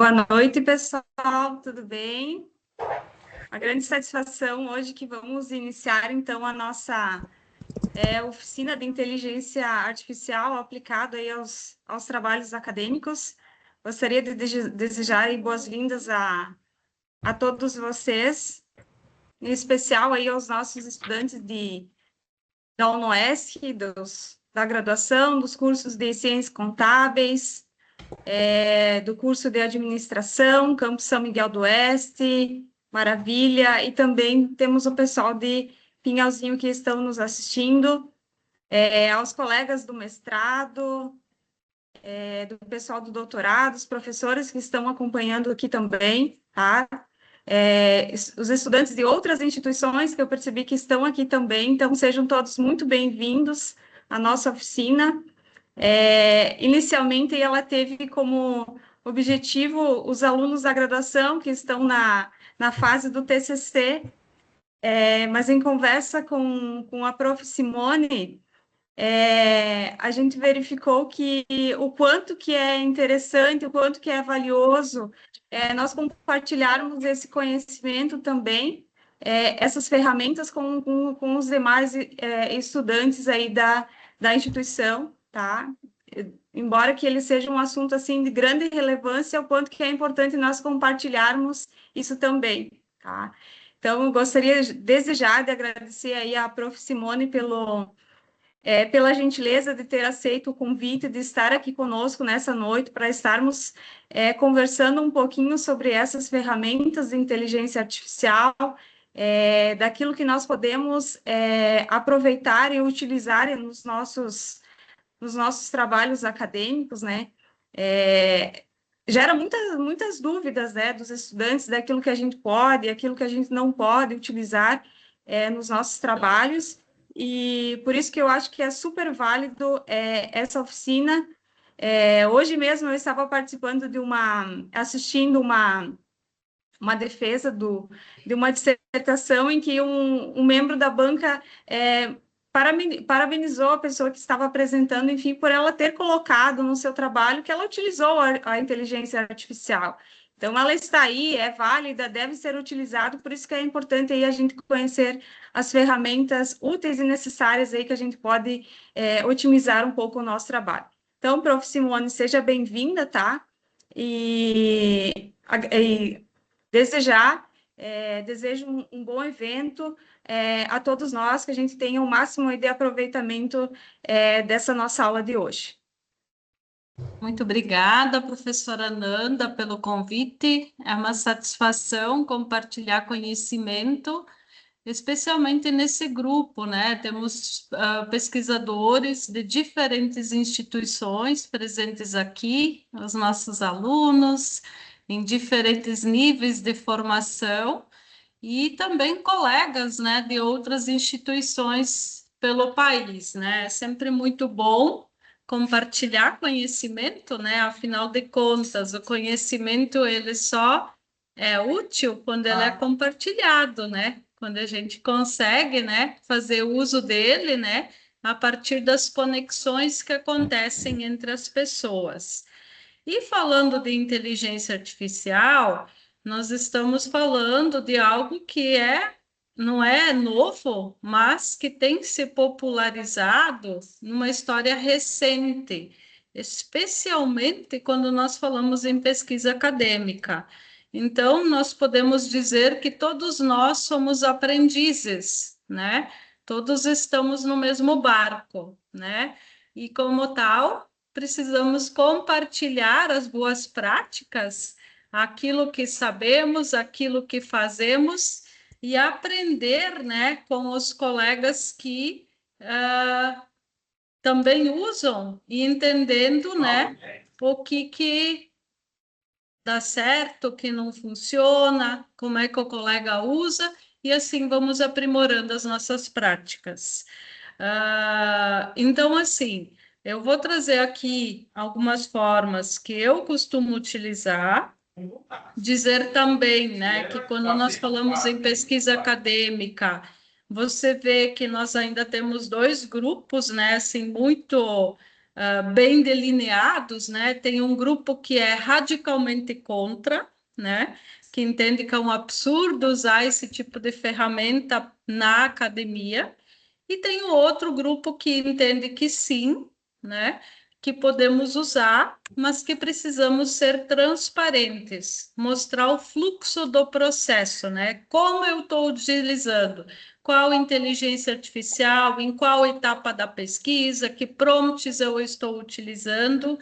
Boa noite, pessoal, tudo bem? Uma grande satisfação hoje que vamos iniciar, então, a nossa oficina de inteligência artificial aplicada aí aos trabalhos acadêmicos. Gostaria de desejar aí boas-vindas a todos vocês, em especial aí aos nossos estudantes da UNOESC, da graduação, dos cursos de Ciências Contábeis, do curso de administração, Campus São Miguel do Oeste, Maravilha, e também temos o pessoal de Pinhalzinho que estão nos assistindo, aos colegas do mestrado, do pessoal do doutorado, os professores que estão acompanhando aqui também, tá? Os estudantes de outras instituições que eu percebi que estão aqui também, então sejam todos muito bem-vindos à nossa oficina. Inicialmente, ela teve como objetivo os alunos da graduação que estão na fase do TCC, mas em conversa com a prof. Simone, a gente verificou que o quanto que é interessante, o quanto que é valioso nós compartilharmos esse conhecimento também, essas ferramentas com os demais estudantes aí da instituição, tá? Embora que ele seja um assunto assim de grande relevância, o quanto que é importante nós compartilharmos isso também, tá? Então, eu gostaria desde já de agradecer aí a prof. Simone pela gentileza de ter aceito o convite de estar aqui conosco nessa noite para estarmos conversando um pouquinho sobre essas ferramentas de inteligência artificial, daquilo que nós podemos aproveitar e utilizar nos nossos trabalhos acadêmicos, né? Gera muitas dúvidas, né, dos estudantes daquilo que a gente pode, aquilo que a gente não pode utilizar nos nossos trabalhos, e por isso que eu acho que é super válido essa oficina. Hoje mesmo eu estava participando assistindo uma defesa de uma dissertação em que um membro da banca parabenizou a pessoa que estava apresentando, enfim, por ela ter colocado no seu trabalho que ela utilizou a inteligência artificial. Então, ela está aí, é válida, deve ser utilizada, por isso que é importante aí a gente conhecer as ferramentas úteis e necessárias aí que a gente pode otimizar um pouco o nosso trabalho. Então, prof. Simone, seja bem-vinda, tá? E desejar, desejo um bom evento a todos nós, que a gente tenha o máximo de aproveitamento dessa nossa aula de hoje. Muito obrigada, professora Nanda, pelo convite. É uma satisfação compartilhar conhecimento, especialmente nesse grupo, né? Temos pesquisadores de diferentes instituições presentes aqui, os nossos alunos, em diferentes níveis de formação, e também colegas, né, de outras instituições pelo país, né? É sempre muito bom compartilhar conhecimento, né? Afinal de contas, o conhecimento ele só é útil quando ele é compartilhado, né? Quando a gente consegue, né, fazer uso dele, né, a partir das conexões que acontecem entre as pessoas. E falando de inteligência artificial, nós estamos falando de algo que não é novo, mas que tem se popularizado numa história recente, especialmente quando nós falamos em pesquisa acadêmica. Então, nós podemos dizer que todos nós somos aprendizes, né? Todos estamos no mesmo barco, né? E como tal, precisamos compartilhar as boas práticas, aquilo que sabemos, aquilo que fazemos, e aprender, né, com os colegas que também usam, e entendendo, né, o que dá certo, o que não funciona, como é que o colega usa, e assim vamos aprimorando as nossas práticas. Então, assim, eu vou trazer aqui algumas formas que eu costumo utilizar, dizer também, né, que quando nós falamos em pesquisa acadêmica, você vê que nós ainda temos dois grupos, né, assim, muito bem delineados, né? Tem um grupo que é radicalmente contra, né? Que entende que é um absurdo usar esse tipo de ferramenta na academia, e tem o outro grupo que entende que sim, né? Que podemos usar, mas que precisamos ser transparentes, mostrar o fluxo do processo, né? Como eu estou utilizando, qual inteligência artificial, em qual etapa da pesquisa, que prompts eu estou utilizando.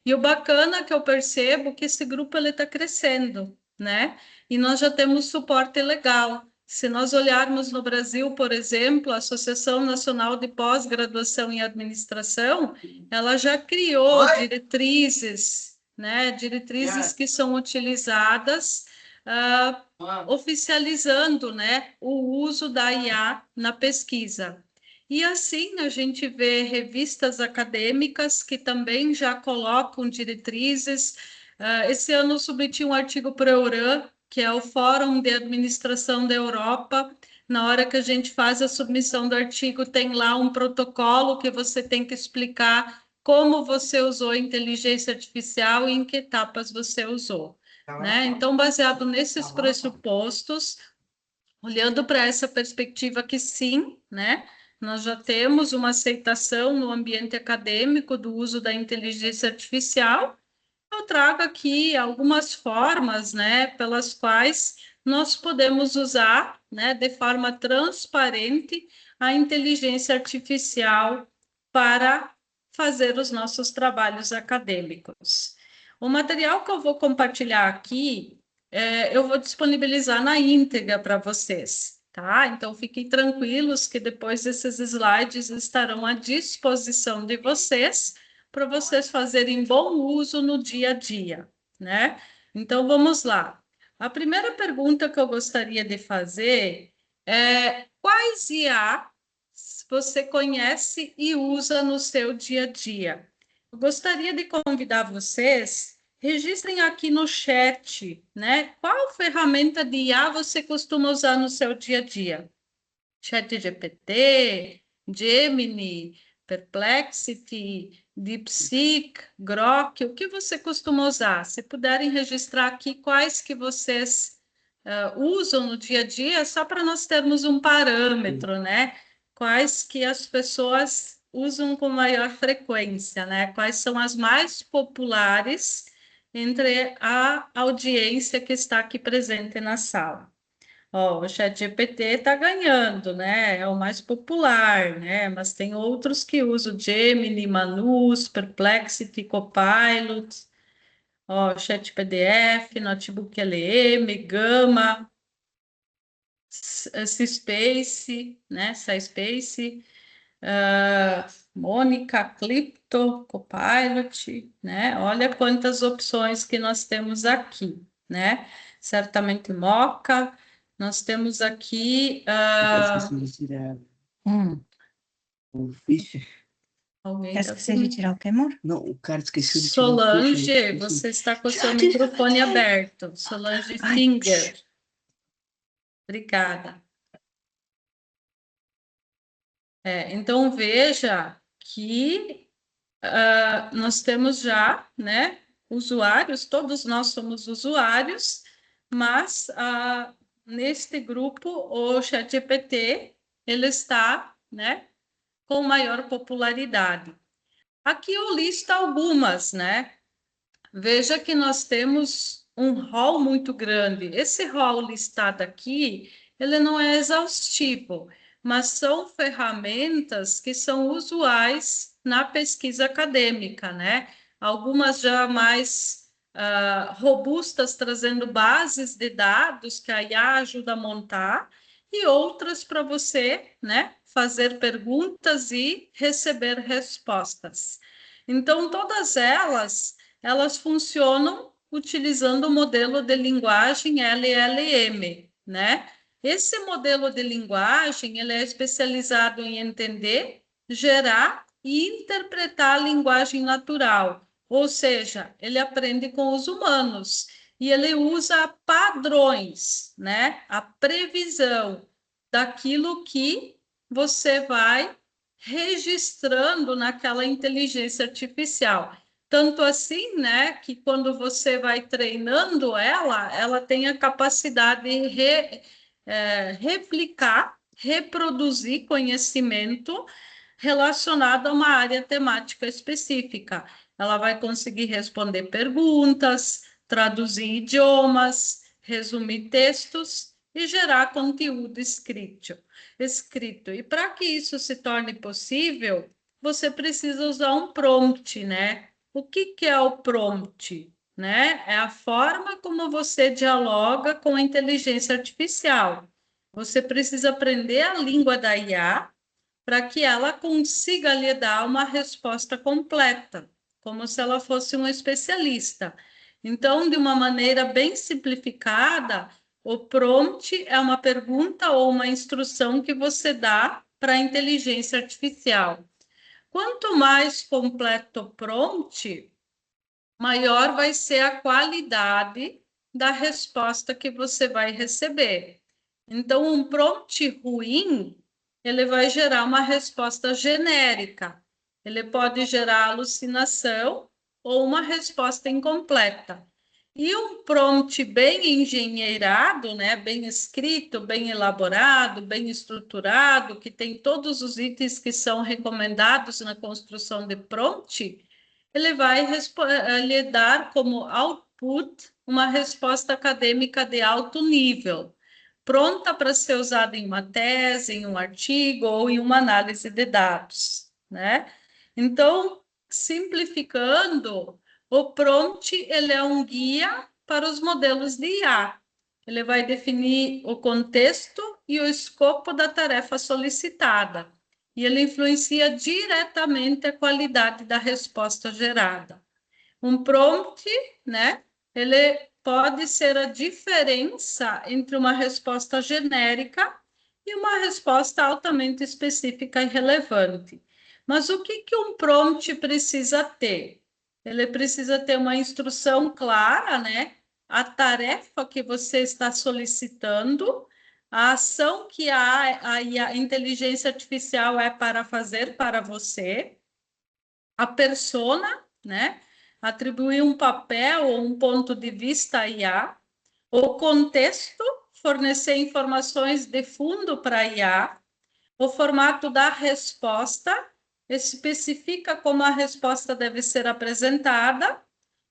E o bacana é que eu percebo que esse grupo ele está crescendo, né? E nós já temos suporte legal. Se nós olharmos no Brasil, por exemplo, a Associação Nacional de Pós-Graduação em Administração, ela já criou diretrizes, né? Diretrizes que são utilizadas oficializando, né, o uso da IA na pesquisa. E assim a gente vê revistas acadêmicas que também já colocam diretrizes. Esse ano eu submeti um artigo para o EURAM, que é o Fórum de Administração da Europa. Na hora que a gente faz a submissão do artigo, tem lá um protocolo que você tem que explicar como você usou inteligência artificial e em que etapas você usou, né? Então, baseado nesses pressupostos, olhando para essa perspectiva que sim, né? Nós já temos uma aceitação no ambiente acadêmico do uso da inteligência artificial. Eu trago aqui algumas formas, né, pelas quais nós podemos usar, né, de forma transparente a inteligência artificial para fazer os nossos trabalhos acadêmicos. O material que eu vou compartilhar aqui, eu vou disponibilizar na íntegra para vocês, tá? Então, fiquem tranquilos que depois esses slides estarão à disposição de vocês para vocês fazerem bom uso no dia a dia, né? Então, vamos lá. A primeira pergunta que eu gostaria de fazer é: quais IA você conhece e usa no seu dia a dia? Eu gostaria de convidar vocês, registrem aqui no chat, né? Qual ferramenta de IA você costuma usar no seu dia a dia? ChatGPT, Gemini, Perplexity, DeepSeek, Grok, o que você costuma usar? Se puderem registrar aqui quais que vocês usam no dia a dia, só para nós termos um parâmetro, né? Quais que as pessoas usam com maior frequência, né? Quais são as mais populares entre a audiência que está aqui presente na sala. Ó, o ChatGPT está ganhando, né? É o mais popular, né? Mas tem outros que usam Gemini, Manus, Perplexity, Copilot, ó, ChatPDF, Notebook LM, Gama, Space, né? SciSpace, Mônica, Clipto, Copilot, né? Olha quantas opções que nós temos aqui, né? Certamente Mocha. Nós temos aqui. Esqueci de tirar o Fischer. Alguém Quer está esquecer de tirar o quê, amor? Não, o cara esqueceu de tirar o Solange, Fischer. você está com o seu microfone aberto. Solange Ai, Finger. Obrigada. Então, veja que nós temos já, né, usuários, todos nós somos usuários, mas neste grupo, o ChatGPT, ele está, né, com maior popularidade. Aqui eu listo algumas, né? Veja que nós temos um rol muito grande. Esse rol listado aqui, ele não é exaustivo, mas são ferramentas que são usuais na pesquisa acadêmica, né? Algumas já mais robustas, trazendo bases de dados que a IA ajuda a montar, e outras para você, né, fazer perguntas e receber respostas. Então, todas elas funcionam utilizando o modelo de linguagem LLM, né? Esse modelo de linguagem, ele é especializado em entender, gerar e interpretar a linguagem natural, ou seja, ele aprende com os humanos e ele usa padrões, né? A previsão daquilo que você vai registrando naquela inteligência artificial. Tanto assim, né, que quando você vai treinando ela tem a capacidade de replicar, reproduzir conhecimento relacionado a uma área temática específica. Ela vai conseguir responder perguntas, traduzir idiomas, resumir textos e gerar conteúdo escrito. E para que isso se torne possível, você precisa usar um prompt, né? O que é o prompt? Né? É a forma como você dialoga com a inteligência artificial. Você precisa aprender a língua da IA para que ela consiga lhe dar uma resposta completa, como se ela fosse um especialista. Então, de uma maneira bem simplificada, o prompt é uma pergunta ou uma instrução que você dá para a inteligência artificial. Quanto mais completo o prompt, maior vai ser a qualidade da resposta que você vai receber. Então, um prompt ruim, ele vai gerar uma resposta genérica. Ele pode gerar alucinação ou uma resposta incompleta. E um prompt bem engenheirado, né, bem escrito, bem elaborado, bem estruturado, que tem todos os itens que são recomendados na construção de prompt, ele vai lhe dar como output uma resposta acadêmica de alto nível, pronta para ser usada em uma tese, em um artigo ou em uma análise de dados, né? Então, simplificando, o prompt ele é um guia para os modelos de IA. Ele vai definir o contexto e o escopo da tarefa solicitada, e ele influencia diretamente a qualidade da resposta gerada. Um prompt, né, ele pode ser a diferença entre uma resposta genérica e uma resposta altamente específica e relevante. Mas o que um prompt precisa ter? Ele precisa ter uma instrução clara, né? A tarefa que você está solicitando, a ação que a inteligência artificial é para fazer para você, a persona, né? Atribuir um papel ou um ponto de vista à IA, o contexto, fornecer informações de fundo para a IA, o formato da resposta, especifica como a resposta deve ser apresentada,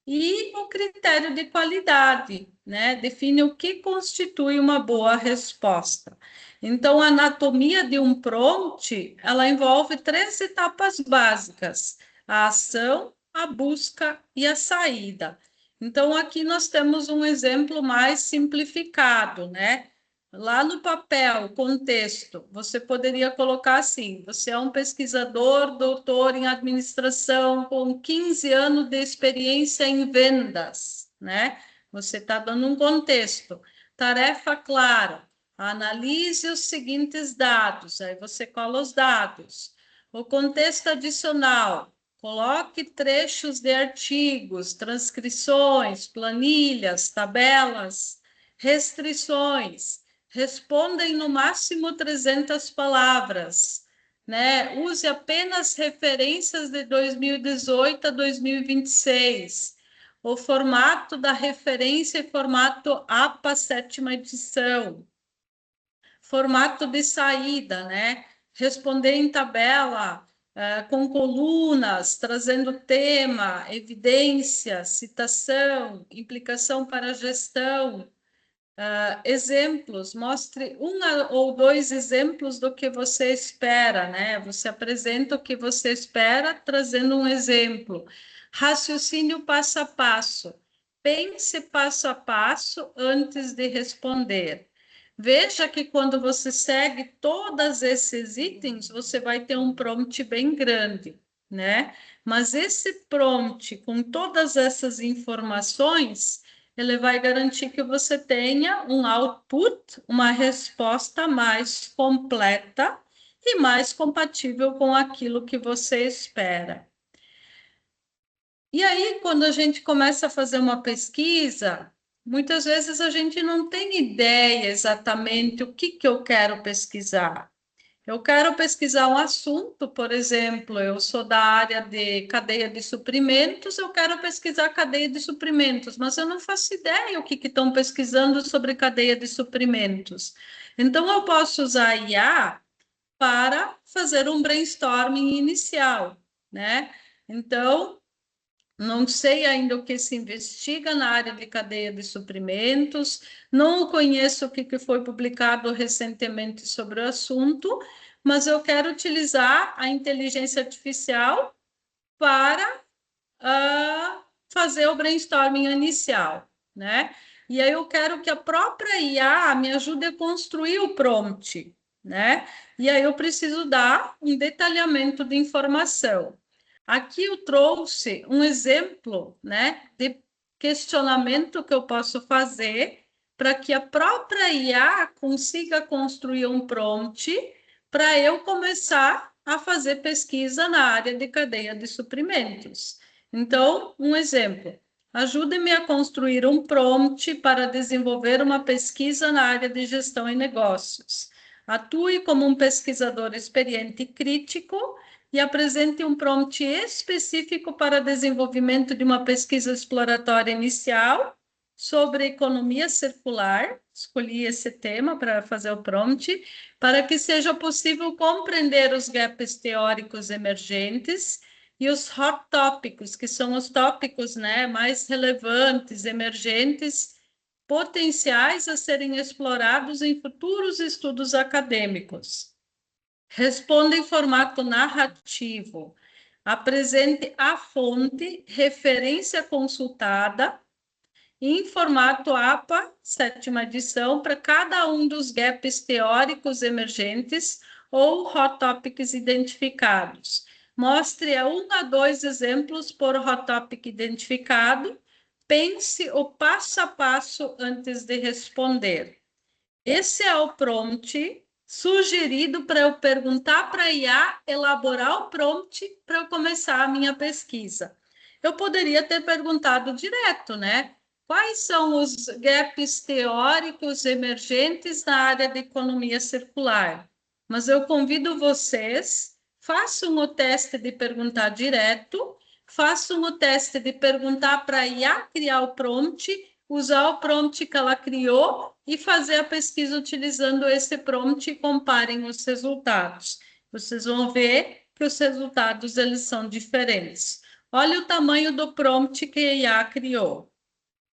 e o critério de qualidade, né? Define o que constitui uma boa resposta. Então, a anatomia de um prompt, ela envolve 3 etapas básicas: a ação, a busca e a saída. Então, aqui nós temos um exemplo mais simplificado, né? Lá no papel, contexto, você poderia colocar assim: você é um pesquisador, doutor em administração, com 15 anos de experiência em vendas, né? Você está dando um contexto. Tarefa clara: analise os seguintes dados, aí você cola os dados. O contexto adicional: coloque trechos de artigos, transcrições, planilhas, tabelas. Restrições: responda em no máximo 300 palavras, né? Use apenas referências de 2018 a 2026. O formato da referência é formato APA 7ª edição. Formato de saída, né? Responder em tabela, com colunas, trazendo tema, evidência, citação, implicação para a gestão. Exemplos, mostre 1 ou 2 exemplos do que você espera, né? Você apresenta o que você espera, trazendo um exemplo. Raciocínio passo a passo. Pense passo a passo antes de responder. Veja que quando você segue todos esses itens, você vai ter um prompt bem grande, né? Mas esse prompt, com todas essas informações, ele vai garantir que você tenha um output, uma resposta mais completa e mais compatível com aquilo que você espera. E aí, quando a gente começa a fazer uma pesquisa, muitas vezes a gente não tem ideia exatamente o que eu quero pesquisar. Eu quero pesquisar um assunto, por exemplo, eu sou da área de cadeia de suprimentos, eu quero pesquisar cadeia de suprimentos, mas eu não faço ideia o que estão pesquisando sobre cadeia de suprimentos. Então, eu posso usar a IA para fazer um brainstorming inicial, né? Então, não sei ainda o que se investiga na área de cadeia de suprimentos, não conheço o que foi publicado recentemente sobre o assunto, mas eu quero utilizar a inteligência artificial para fazer o brainstorming inicial, né? E aí eu quero que a própria IA me ajude a construir o prompt, né? E aí eu preciso dar um detalhamento de informação. Aqui eu trouxe um exemplo, né, de questionamento que eu posso fazer para que a própria IA consiga construir um prompt para eu começar a fazer pesquisa na área de cadeia de suprimentos. Então, um exemplo. Ajude-me a construir um prompt para desenvolver uma pesquisa na área de gestão e negócios. Atue como um pesquisador experiente e crítico e apresente um prompt específico para desenvolvimento de uma pesquisa exploratória inicial sobre economia circular. Escolhi esse tema para fazer o prompt, para que seja possível compreender os gaps teóricos emergentes e os hot topics, que são os tópicos, né, mais relevantes, emergentes, potenciais a serem explorados em futuros estudos acadêmicos. Responda em formato narrativo. Apresente a fonte, referência consultada, em formato APA, 7ª edição, para cada um dos gaps teóricos emergentes ou hot topics identificados. Mostre a 1 a 2 exemplos por hot topic identificado. Pense o passo a passo antes de responder. Esse é o prompt sugerido para eu perguntar para a IA elaborar o prompt para eu começar a minha pesquisa. Eu poderia ter perguntado direto, né? Quais são os gaps teóricos emergentes na área de economia circular? Mas eu convido vocês, façam o teste de perguntar direto, façam o teste de perguntar para a IA criar o prompt, usar o prompt que ela criou e fazer a pesquisa utilizando esse prompt e comparem os resultados. Vocês vão ver que os resultados eles são diferentes. Olha o tamanho do prompt que a IA criou.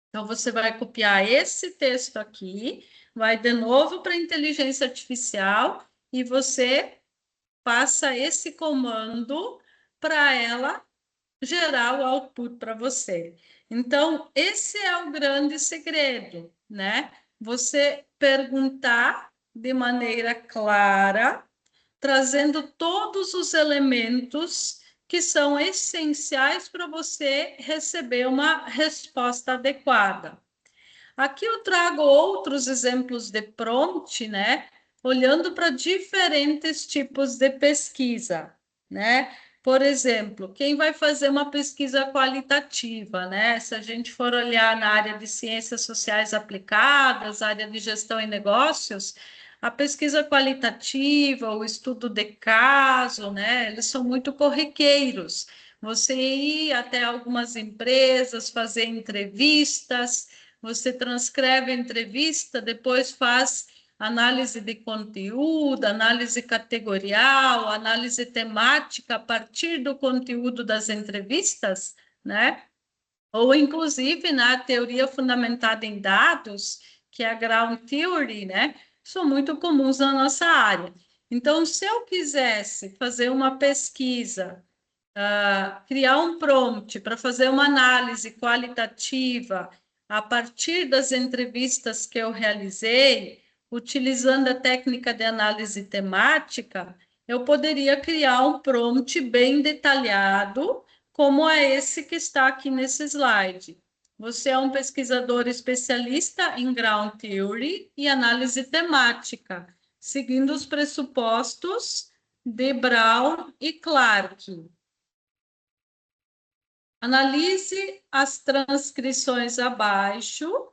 Então, você vai copiar esse texto aqui, vai de novo para a inteligência artificial e você passa esse comando para ela gerar o output para você. Então, esse é o grande segredo, né? Você perguntar de maneira clara, trazendo todos os elementos que são essenciais para você receber uma resposta adequada. Aqui eu trago outros exemplos de prompt, né? Olhando para diferentes tipos de pesquisa, né? Por exemplo, quem vai fazer uma pesquisa qualitativa, né? Se a gente for olhar na área de ciências sociais aplicadas, área de gestão e negócios, a pesquisa qualitativa, o estudo de caso, né? Eles são muito corriqueiros. Você ir até algumas empresas, fazer entrevistas, você transcreve a entrevista, depois faz análise de conteúdo, análise categorial, análise temática a partir do conteúdo das entrevistas, né? Ou, inclusive, na teoria fundamentada em dados, que é a Ground Theory, né? São muito comuns na nossa área. Então, se eu quisesse fazer uma pesquisa, criar um prompt para fazer uma análise qualitativa a partir das entrevistas que eu realizei, utilizando a técnica de análise temática, eu poderia criar um prompt bem detalhado, como é esse que está aqui nesse slide. Você é um pesquisador especialista em Ground Theory e análise temática, seguindo os pressupostos de Brown e Clark. Analise as transcrições abaixo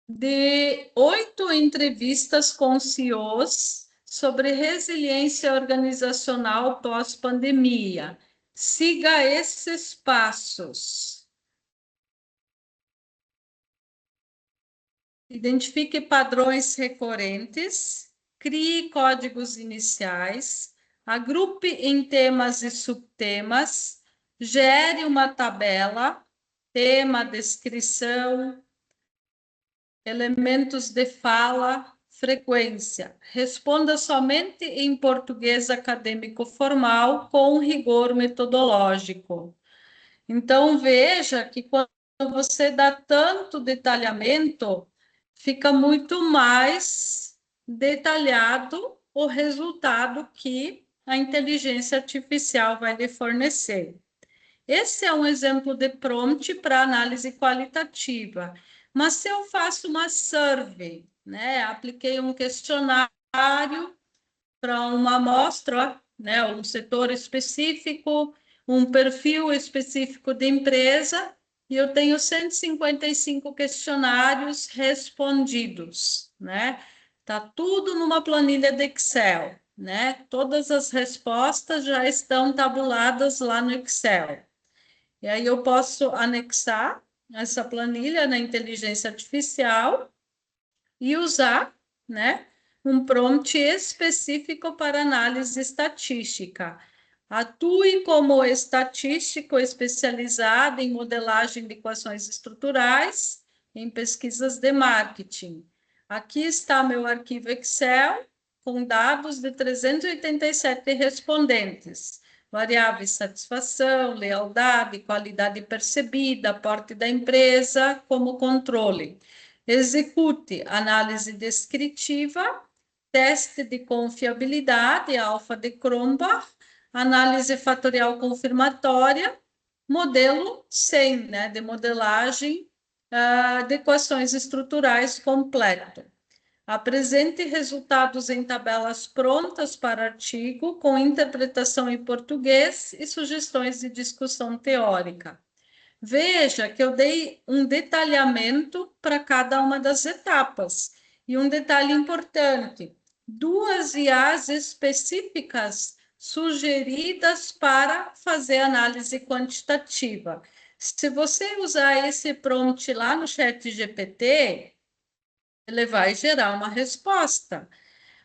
de 8 entrevistas com CEOs sobre resiliência organizacional pós-pandemia. Siga esses passos. Identifique padrões recorrentes, crie códigos iniciais, agrupe em temas e subtemas, gere uma tabela, tema, descrição, elementos de fala, frequência. Responda somente em português acadêmico formal com rigor metodológico. Então, veja que quando você dá tanto detalhamento, fica muito mais detalhado o resultado que a inteligência artificial vai lhe fornecer. Esse é um exemplo de prompt para análise qualitativa. Mas se eu faço uma survey, né, apliquei um questionário para uma amostra, né, um setor específico, um perfil específico de empresa, e eu tenho 155 questionários respondidos, né? Tá tudo numa planilha de Excel, né? Todas as respostas já estão tabuladas lá no Excel. E aí eu posso anexar essa planilha na inteligência artificial e usar, né, um prompt específico para análise estatística. Atue como estatístico especializado em modelagem de equações estruturais, em pesquisas de marketing. Aqui está meu arquivo Excel, com dados de 387 respondentes. Variáveis satisfação, lealdade, qualidade percebida, porte da empresa como controle. Execute análise descritiva, teste de confiabilidade, alfa de Cronbach, análise fatorial confirmatória, modelo 100, né, de modelagem de equações estruturais completo. Apresente resultados em tabelas prontas para artigo, com interpretação em português e sugestões de discussão teórica. Veja que eu dei um detalhamento para cada uma das etapas. E um detalhe importante: 2 IAs específicas sugeridas para fazer análise quantitativa. Se você usar esse prompt lá no ChatGPT, ele vai gerar uma resposta.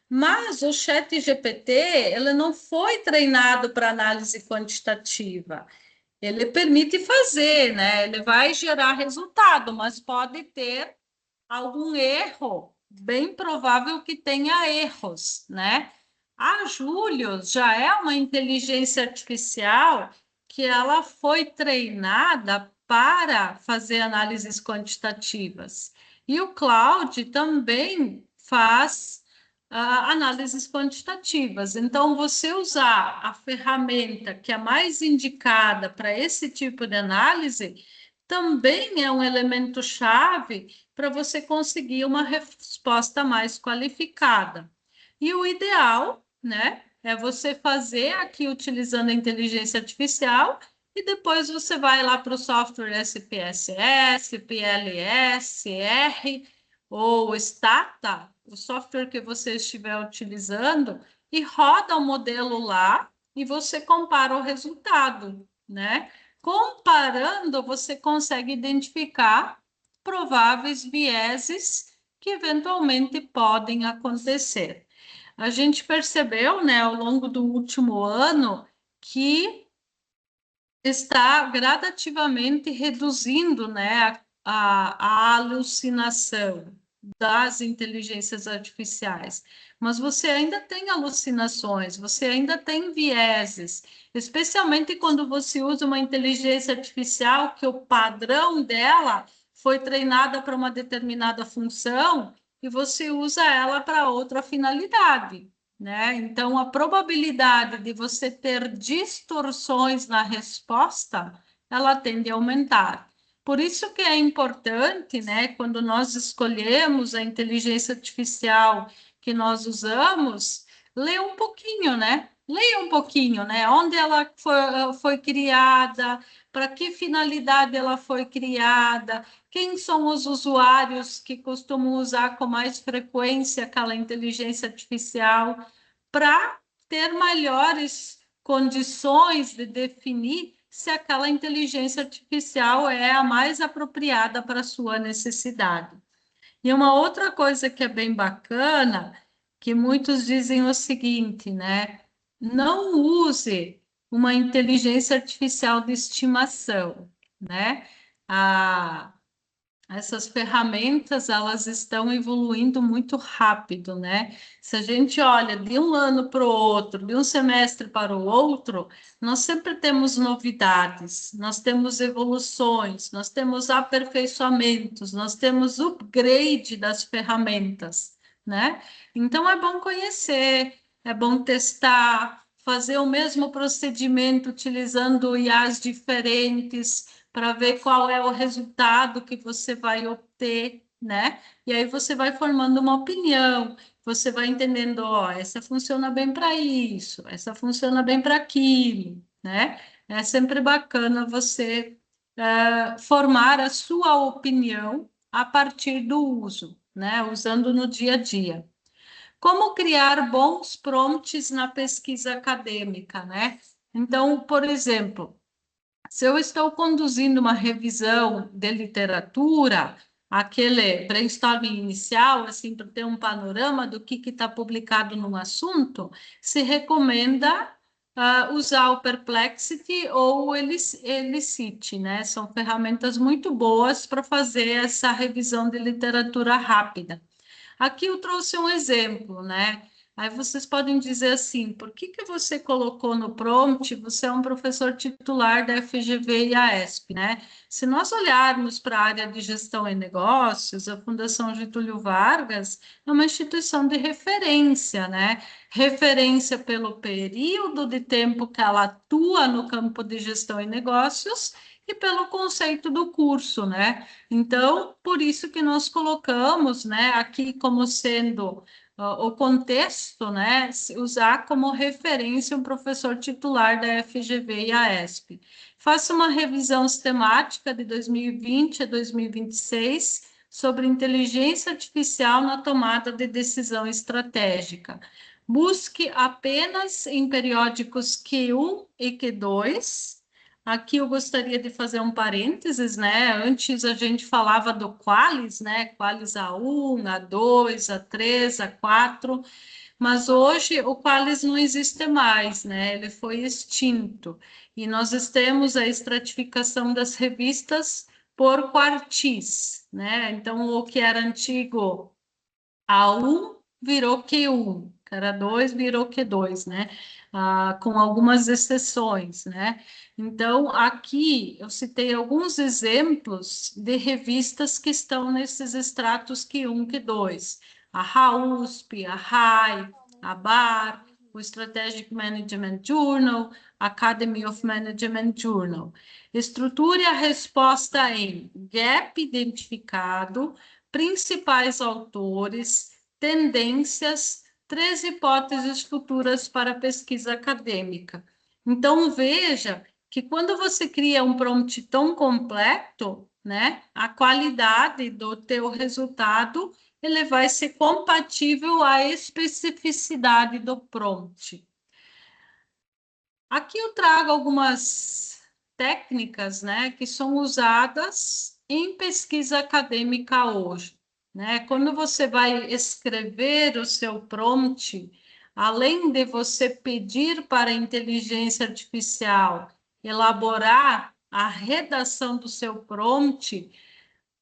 Mas o ChatGPT, ele não foi treinado para análise quantitativa. Ele permite fazer, né? Ele vai gerar resultado, mas pode ter algum erro, bem provável que tenha erros, né? A Julius já é uma inteligência artificial que ela foi treinada para fazer análises quantitativas. E o Claude também faz análises quantitativas. Então, você usar a ferramenta que é mais indicada para esse tipo de análise também é um elemento chave para você conseguir uma resposta mais qualificada. E o ideal, né, é você fazer aqui utilizando a inteligência artificial e depois você vai lá para o software SPSS, PLS, R ou Stata, o software que você estiver utilizando, e roda o modelo lá e você compara o resultado, né? Comparando, você consegue identificar prováveis vieses que eventualmente podem acontecer. A gente percebeu, né, ao longo do último ano, que está gradativamente reduzindo, né, a alucinação das inteligências artificiais, mas você ainda tem alucinações, você ainda tem vieses, especialmente quando você usa uma inteligência artificial que o padrão dela foi treinada para uma determinada função e você usa ela para outra finalidade, né? Então, a probabilidade de você ter distorções na resposta, ela tende a aumentar. Por isso que é importante, né, quando nós escolhemos a inteligência artificial que nós usamos, ler um pouquinho, né? Leia um pouquinho, né? Onde ela foi criada, para que finalidade ela foi criada, quem são os usuários que costumam usar com mais frequência aquela inteligência artificial, para ter melhores condições de definir se aquela inteligência artificial é a mais apropriada para a sua necessidade. E uma outra coisa que é bem bacana, que muitos dizem o seguinte, né? Não use uma inteligência artificial de estimação, né? Essas ferramentas, elas estão evoluindo muito rápido, né? Se a gente olha de um ano para o outro, de um semestre para o outro, nós sempre temos novidades, nós temos evoluções, nós temos aperfeiçoamentos, nós temos upgrade das ferramentas, né? Então, é bom conhecer, é bom testar, fazer o mesmo procedimento utilizando IAs diferentes, para ver qual é o resultado que você vai obter, né? E aí você vai formando uma opinião, você vai entendendo, ó, essa funciona bem para isso, essa funciona bem para aquilo, né? É sempre bacana você formar a sua opinião a partir do uso, né? Usando no dia a dia. Como criar bons prompts na pesquisa acadêmica, né? Então, por exemplo, se eu estou conduzindo uma revisão de literatura, aquele brainstorming inicial, assim, para ter um panorama do que está publicado no assunto, se recomenda usar o Perplexity ou o Elicit, né? São ferramentas muito boas para fazer essa revisão de literatura rápida. Aqui eu trouxe um exemplo, né? Aí vocês podem dizer assim, por que você colocou no prompt, você é um professor titular da FGV e AESP, né? Se nós olharmos para a área de gestão e negócios, a Fundação Getúlio Vargas é uma instituição de referência, né? Referência pelo período de tempo que ela atua no campo de gestão e negócios e pelo conceito do curso, né? Então, por isso que nós colocamos, né, aqui como sendo o contexto, né, usar como referência um professor titular da FGV e AESP. Faça uma revisão sistemática de 2020 a 2026 sobre inteligência artificial na tomada de decisão estratégica. Busque apenas em periódicos Q1 e Q2. Aqui eu gostaria de fazer um parênteses, né? Antes a gente falava do Qualis, né? Qualis A1, A2, A3, A4, mas hoje o Qualis não existe mais, né? Ele foi extinto. E nós temos a estratificação das revistas por quartis, né? Então, o que era antigo A1 virou Q1, que era 2 virou Q2, né? Com algumas exceções, né? Então, aqui eu citei alguns exemplos de revistas que estão nesses extratos Q1, Q2. A RAUSP, a RAI, a BAR, o Strategic Management Journal, Academy of Management Journal. Estruture a resposta em gap identificado, principais autores, tendências, 3 hipóteses futuras para pesquisa acadêmica. Então, veja que quando você cria um prompt tão completo, né, a qualidade do teu resultado, ele vai ser compatível à especificidade do prompt. Aqui eu trago algumas técnicas, né, que são usadas em pesquisa acadêmica hoje, né? Quando você vai escrever o seu prompt, além de você pedir para a inteligência artificial elaborar a redação do seu prompt,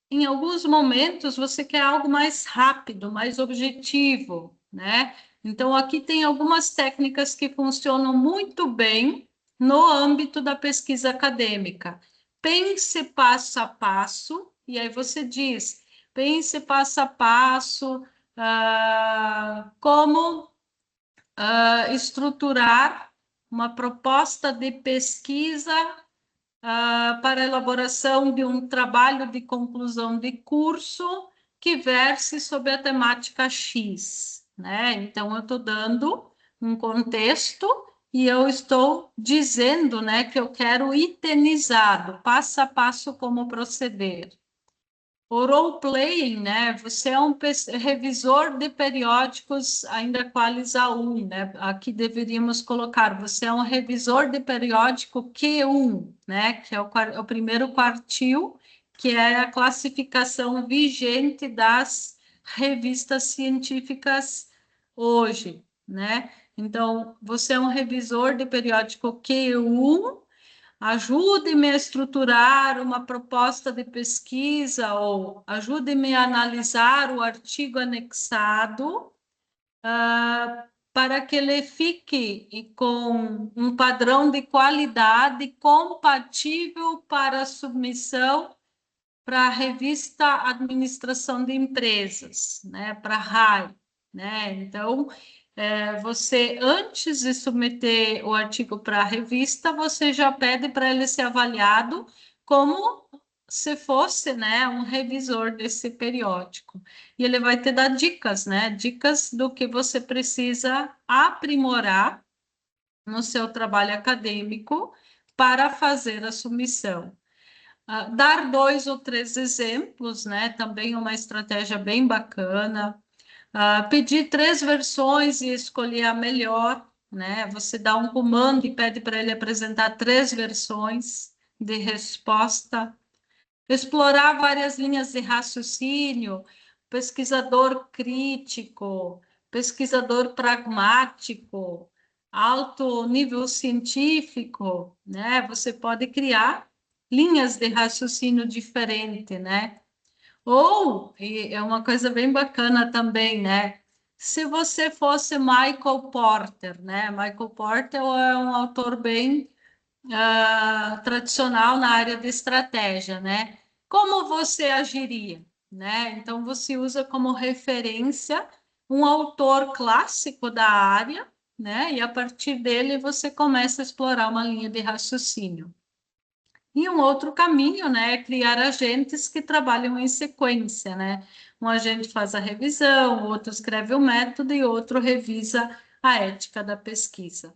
em alguns momentos você quer algo mais rápido, mais objetivo, né? Então, aqui tem algumas técnicas que funcionam muito bem no âmbito da pesquisa acadêmica. Pense passo a passo, e aí você diz, pense passo a passo, como estruturar uma proposta de pesquisa para a elaboração de um trabalho de conclusão de curso que verse sobre a temática X, né? Então, eu estou dando um contexto e eu estou dizendo, né, que eu quero itemizado, passo a passo como proceder. o role-playing, né? Você é um revisor de periódicos ainda qualis A1, né? Aqui deveríamos colocar, você é um revisor de periódico Q1, né? Que é o primeiro quartil, que é a classificação vigente das revistas científicas hoje, né? Então, você é um revisor de periódico Q1, ajude-me a estruturar uma proposta de pesquisa ou ajude-me a analisar o artigo anexado para que ele fique com um padrão de qualidade compatível para submissão para a revista Administração de Empresas, né, para a RAI, né? Então, você, antes de submeter o artigo para a revista, você já pede para ele ser avaliado como se fosse, né, um revisor desse periódico. E ele vai te dar dicas, né, dicas do que você precisa aprimorar no seu trabalho acadêmico para fazer a submissão. Dar 2 ou 3 exemplos, né? Também é uma estratégia bem bacana. Pedir 3 versões e escolher a melhor, né? Você dá um comando e pede para ele apresentar 3 versões de resposta. Explorar várias linhas de raciocínio, pesquisador crítico, pesquisador pragmático, alto nível científico, né? Você pode criar linhas de raciocínio diferente, né? Ou, e é uma coisa bem bacana também, né? Se você fosse Michael Porter, né? Michael Porter é um autor bem tradicional na área de estratégia, né? Como você agiria, né? Então, você usa como referência um autor clássico da área, né? E a partir dele você começa a explorar uma linha de raciocínio. E um outro caminho, né, é criar agentes que trabalham em sequência, né? Um agente faz a revisão, outro escreve o método e outro revisa a ética da pesquisa.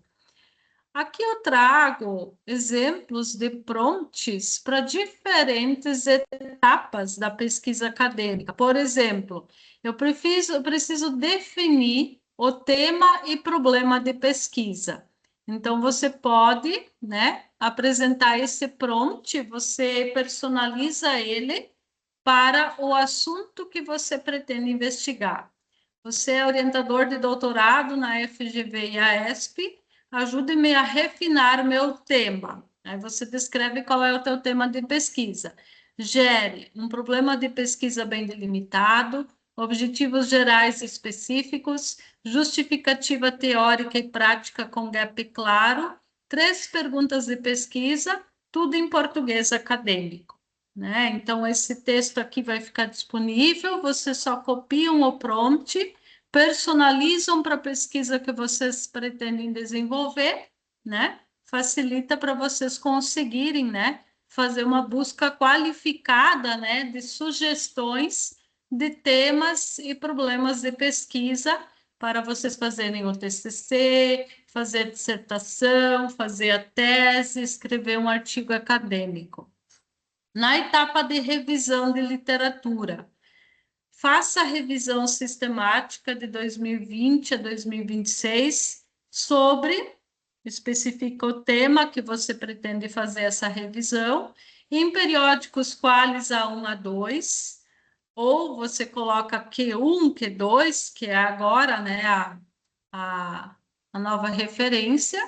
Aqui eu trago exemplos de prompts para diferentes etapas da pesquisa acadêmica. Por exemplo, eu preciso definir o tema e problema de pesquisa. Então, você pode, né, apresentar esse prompt, você personaliza ele para o assunto que você pretende investigar. Você é orientador de doutorado na FGV e AESP, ajude-me a refinar meu tema. Aí você descreve qual é o teu tema de pesquisa. Gere um problema de pesquisa bem delimitado, objetivos gerais específicos, justificativa teórica e prática com gap claro, 3 perguntas de pesquisa, tudo em português acadêmico. Né? Então, esse texto aqui vai ficar disponível, vocês só copiam o prompt, personalizam para a pesquisa que vocês pretendem desenvolver, né? Facilita para vocês conseguirem, né, fazer uma busca qualificada, né, de sugestões de temas e problemas de pesquisa para vocês fazerem o TCC, fazer dissertação, fazer a tese, escrever um artigo acadêmico. Na etapa de revisão de literatura, faça a revisão sistemática de 2020 a 2026 sobre, especifica o tema que você pretende fazer essa revisão, em periódicos qualis A1 a 2, ou você coloca Q1, Q2, que é agora, né, a nova referência,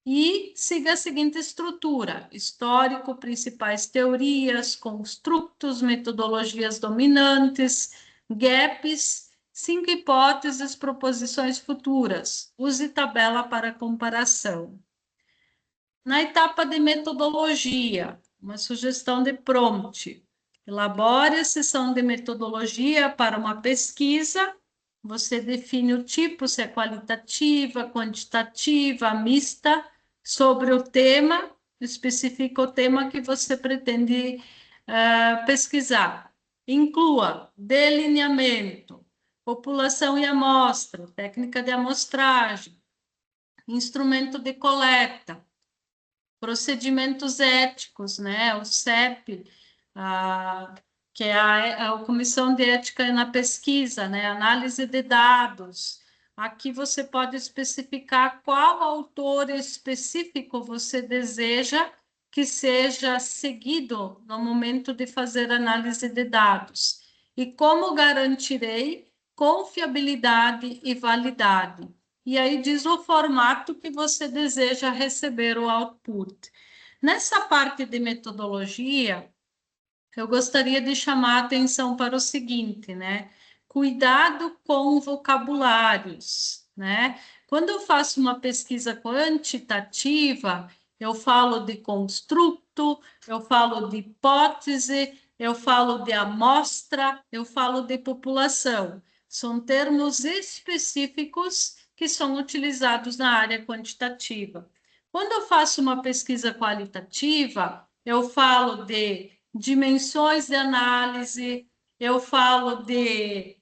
e siga a seguinte estrutura: histórico, principais teorias, construtos, metodologias dominantes, gaps, 5 hipóteses, proposições futuras. Use tabela para comparação. Na etapa de metodologia, uma sugestão de prompt. Elabore a seção de metodologia para uma pesquisa. Você define o tipo, se é qualitativa, quantitativa, mista, sobre o tema, especifica o tema que você pretende pesquisar. Inclua delineamento, população e amostra, técnica de amostragem, instrumento de coleta, procedimentos éticos, né? O CEP, que é a Comissão de Ética na Pesquisa, né? Análise de dados. Aqui você pode especificar qual autor específico você deseja que seja seguido no momento de fazer análise de dados. E como garantirei confiabilidade e validade. E aí diz o formato que você deseja receber o output. Nessa parte de metodologia, eu gostaria de chamar a atenção para o seguinte, né? Cuidado com vocabulários, né? Quando eu faço uma pesquisa quantitativa, eu falo de construto, eu falo de hipótese, eu falo de amostra, eu falo de população. São termos específicos que são utilizados na área quantitativa. Quando eu faço uma pesquisa qualitativa, eu falo de dimensões de análise, eu falo de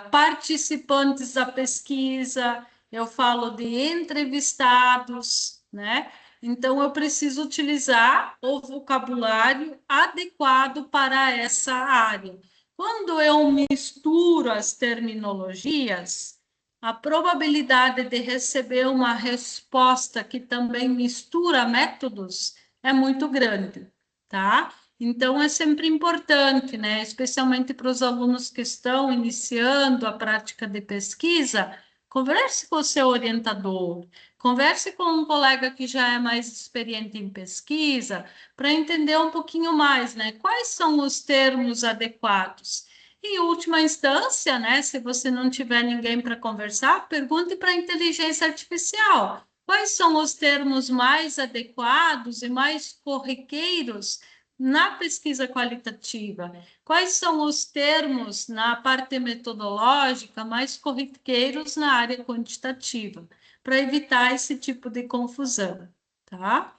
participantes da pesquisa, eu falo de entrevistados, né? Então, eu preciso utilizar o vocabulário adequado para essa área. Quando eu misturo as terminologias, a probabilidade de receber uma resposta que também mistura métodos é muito grande, tá? Então, é sempre importante, né? Especialmente para os alunos que estão iniciando a prática de pesquisa, converse com o seu orientador, converse com um colega que já é mais experiente em pesquisa, para entender um pouquinho mais, né? Quais são os termos adequados. Em última instância, né, se você não tiver ninguém para conversar, pergunte para a inteligência artificial. Quais são os termos mais adequados e mais corriqueiros na pesquisa qualitativa? Quais são os termos na parte metodológica mais corriqueiros na área quantitativa? Para evitar esse tipo de confusão, tá?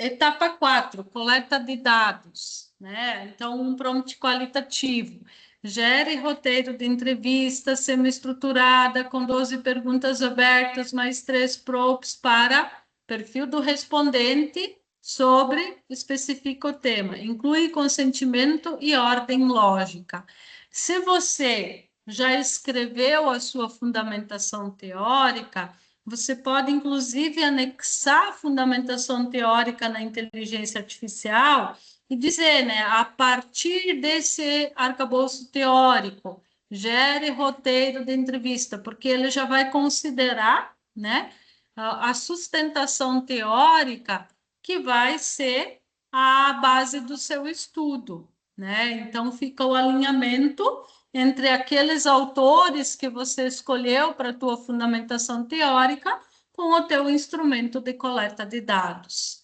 Etapa 4, coleta de dados, né? Então, um prompt qualitativo. Gere roteiro de entrevista semi-estruturada, com 12 perguntas abertas, mais 3 prompts para perfil do respondente sobre especifica o tema. Inclui consentimento e ordem lógica. Se você já escreveu a sua fundamentação teórica, você pode, inclusive, anexar a fundamentação teórica na inteligência artificial e dizer, né, a partir desse arcabouço teórico, gere roteiro de entrevista, porque ele já vai considerar, né, a sustentação teórica que vai ser a base do seu estudo, né? Então, fica o alinhamento entre aqueles autores que você escolheu para a tua fundamentação teórica com o teu instrumento de coleta de dados.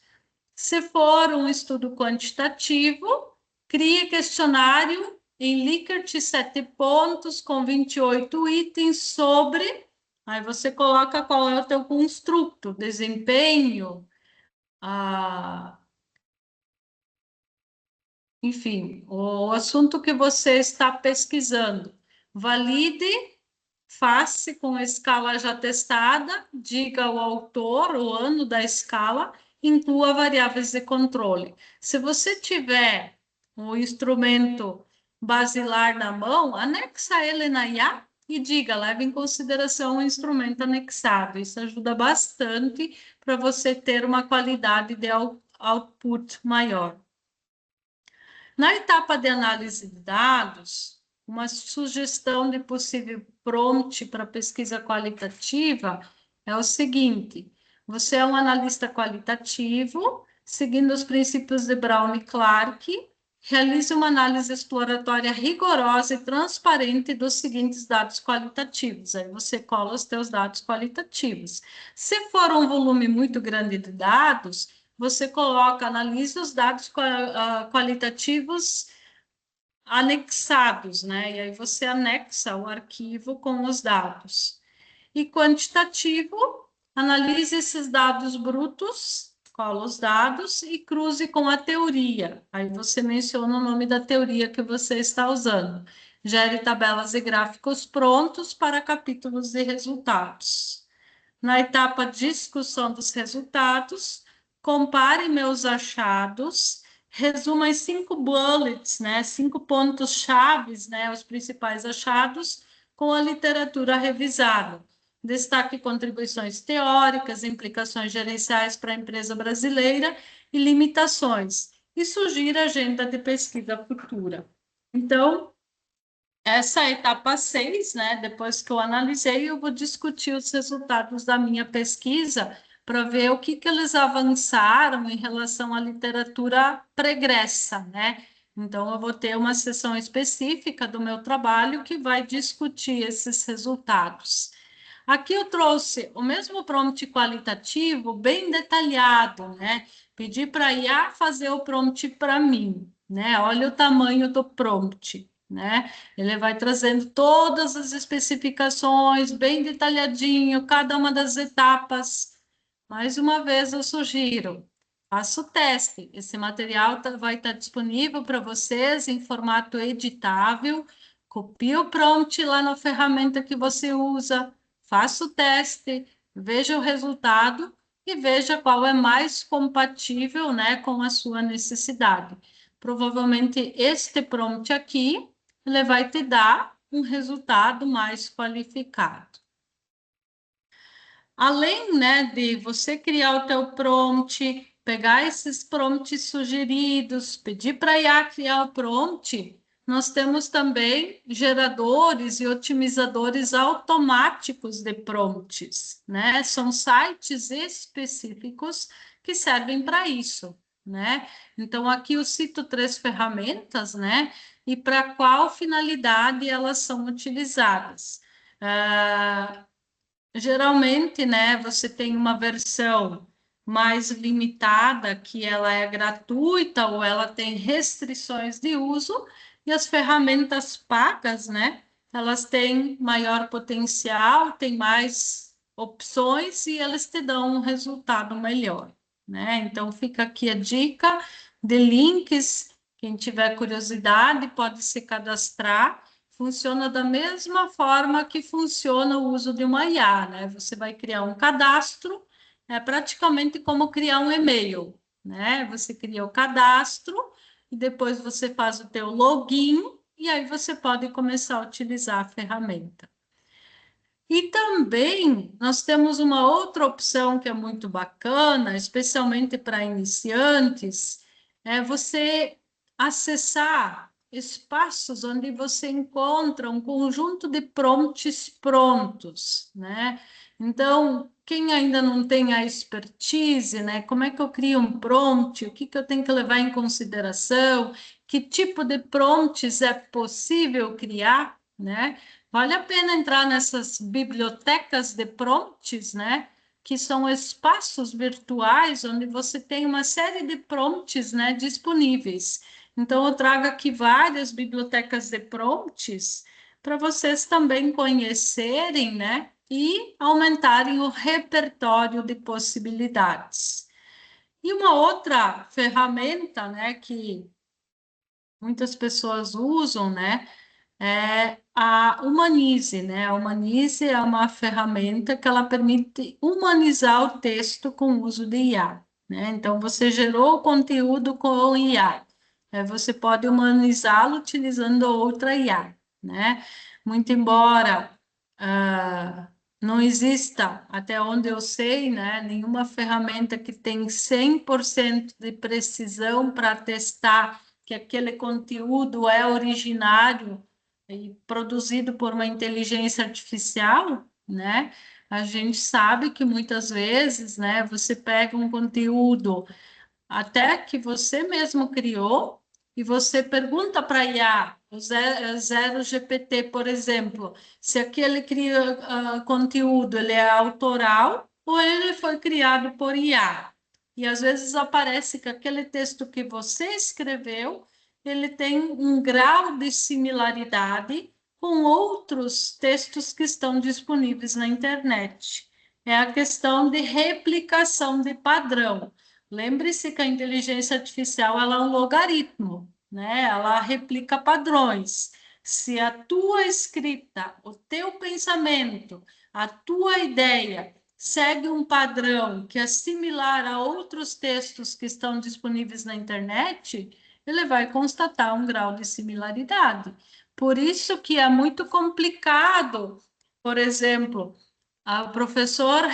Se for um estudo quantitativo, crie questionário em Likert 7 pontos com 28 itens sobre, aí você coloca qual é o teu construto, desempenho, enfim, o assunto que você está pesquisando. Valide, faça com a escala já testada, diga o autor, o ano da escala, inclua variáveis de controle. Se você tiver um instrumento basilar na mão, anexa ele na IA e diga, leve em consideração o instrumento anexado. Isso ajuda bastante para você ter uma qualidade de output maior. Na etapa de análise de dados, uma sugestão de possível prompt para pesquisa qualitativa é o seguinte: você é um analista qualitativo, seguindo os princípios de Brown e Clark, realize uma análise exploratória rigorosa e transparente dos seguintes dados qualitativos. Aí você cola os teus dados qualitativos. Se for um volume muito grande de dados, você coloca, analisa os dados qualitativos anexados, né? E aí você anexa o arquivo com os dados. E quantitativo, analise esses dados brutos, cola os dados e cruze com a teoria. Aí você menciona o nome da teoria que você está usando. Gere tabelas e gráficos prontos para capítulos de resultados. Na etapa de discussão dos resultados, compare meus achados, resuma em 5 bullets, né, 5 pontos chaves, né, os principais achados com a literatura revisada. Destaque contribuições teóricas, implicações gerenciais para a empresa brasileira e limitações. E sugira a agenda de pesquisa futura. Então, essa é a etapa 6, né? Depois que eu analisei, eu vou discutir os resultados da minha pesquisa para ver o que eles avançaram em relação à literatura pregressa, né? Então, eu vou ter uma sessão específica do meu trabalho que vai discutir esses resultados. Aqui eu trouxe o mesmo prompt qualitativo, bem detalhado, né? Pedi para a IA fazer o prompt para mim, né? Olha o tamanho do prompt, né? Ele vai trazendo todas as especificações, bem detalhadinho, cada uma das etapas. Mais uma vez, eu sugiro, faça o teste. Esse material vai estar disponível para vocês em formato editável. Copie o prompt lá na ferramenta que você usa, faça o teste, veja o resultado e veja qual é mais compatível, né, com a sua necessidade. Provavelmente este prompt aqui, ele vai te dar um resultado mais qualificado. Além, né, de você criar o teu prompt, pegar esses prompts sugeridos, pedir para a IA criar o prompt, nós temos também geradores e otimizadores automáticos de prompts, né? São sites específicos que servem para isso, né? Então, aqui eu cito 3 ferramentas, né? E para qual finalidade elas são utilizadas. Geralmente, né, você tem uma versão mais limitada, que ela é gratuita ou ela tem restrições de uso, e as ferramentas pagas, né, elas têm maior potencial, têm mais opções e elas te dão um resultado melhor, né? Então, fica aqui a dica de links, quem tiver curiosidade pode se cadastrar. Funciona da mesma forma que funciona o uso de uma IA, né? Você vai criar um cadastro, é praticamente como criar um e-mail, né? Você cria o cadastro e depois você faz o teu login e aí você pode começar a utilizar a ferramenta. E também nós temos uma outra opção que é muito bacana, especialmente para iniciantes, é você acessar espaços onde você encontra um conjunto de prompts prontos, né? Então, quem ainda não tem a expertise, né? Como é que eu crio um prompt? O que eu tenho que levar em consideração? Que tipo de prompts é possível criar, né? Vale a pena entrar nessas bibliotecas de prompts, né? Que são espaços virtuais onde você tem uma série de prompts, né, disponíveis. Então, eu trago aqui várias bibliotecas de prompts para vocês também conhecerem, né, e aumentarem o repertório de possibilidades. E uma outra ferramenta, né, que muitas pessoas usam, né, é a Humanize, né? A Humanize é uma ferramenta que ela permite humanizar o texto com o uso de IA, né? Então, você gerou o conteúdo com IA, você pode humanizá-lo utilizando outra IA, né? Muito embora não exista, até onde eu sei, né, nenhuma ferramenta que tem 100% de precisão para testar que aquele conteúdo é originário e produzido por uma inteligência artificial, né? A gente sabe que muitas vezes, né, você pega um conteúdo até que você mesmo criou e você pergunta para a IA, o Zero GPT, por exemplo, se aquele conteúdo ele é autoral ou ele foi criado por IA. E às vezes aparece que aquele texto que você escreveu, ele tem um grau de similaridade com outros textos que estão disponíveis na internet. É a questão de replicação de padrão. Lembre-se que a inteligência artificial ela é um logaritmo, né? Ela replica padrões. Se a tua escrita, o teu pensamento, a tua ideia segue um padrão que é similar a outros textos que estão disponíveis na internet, ele vai constatar um grau de similaridade. Por isso que é muito complicado, por exemplo, o professor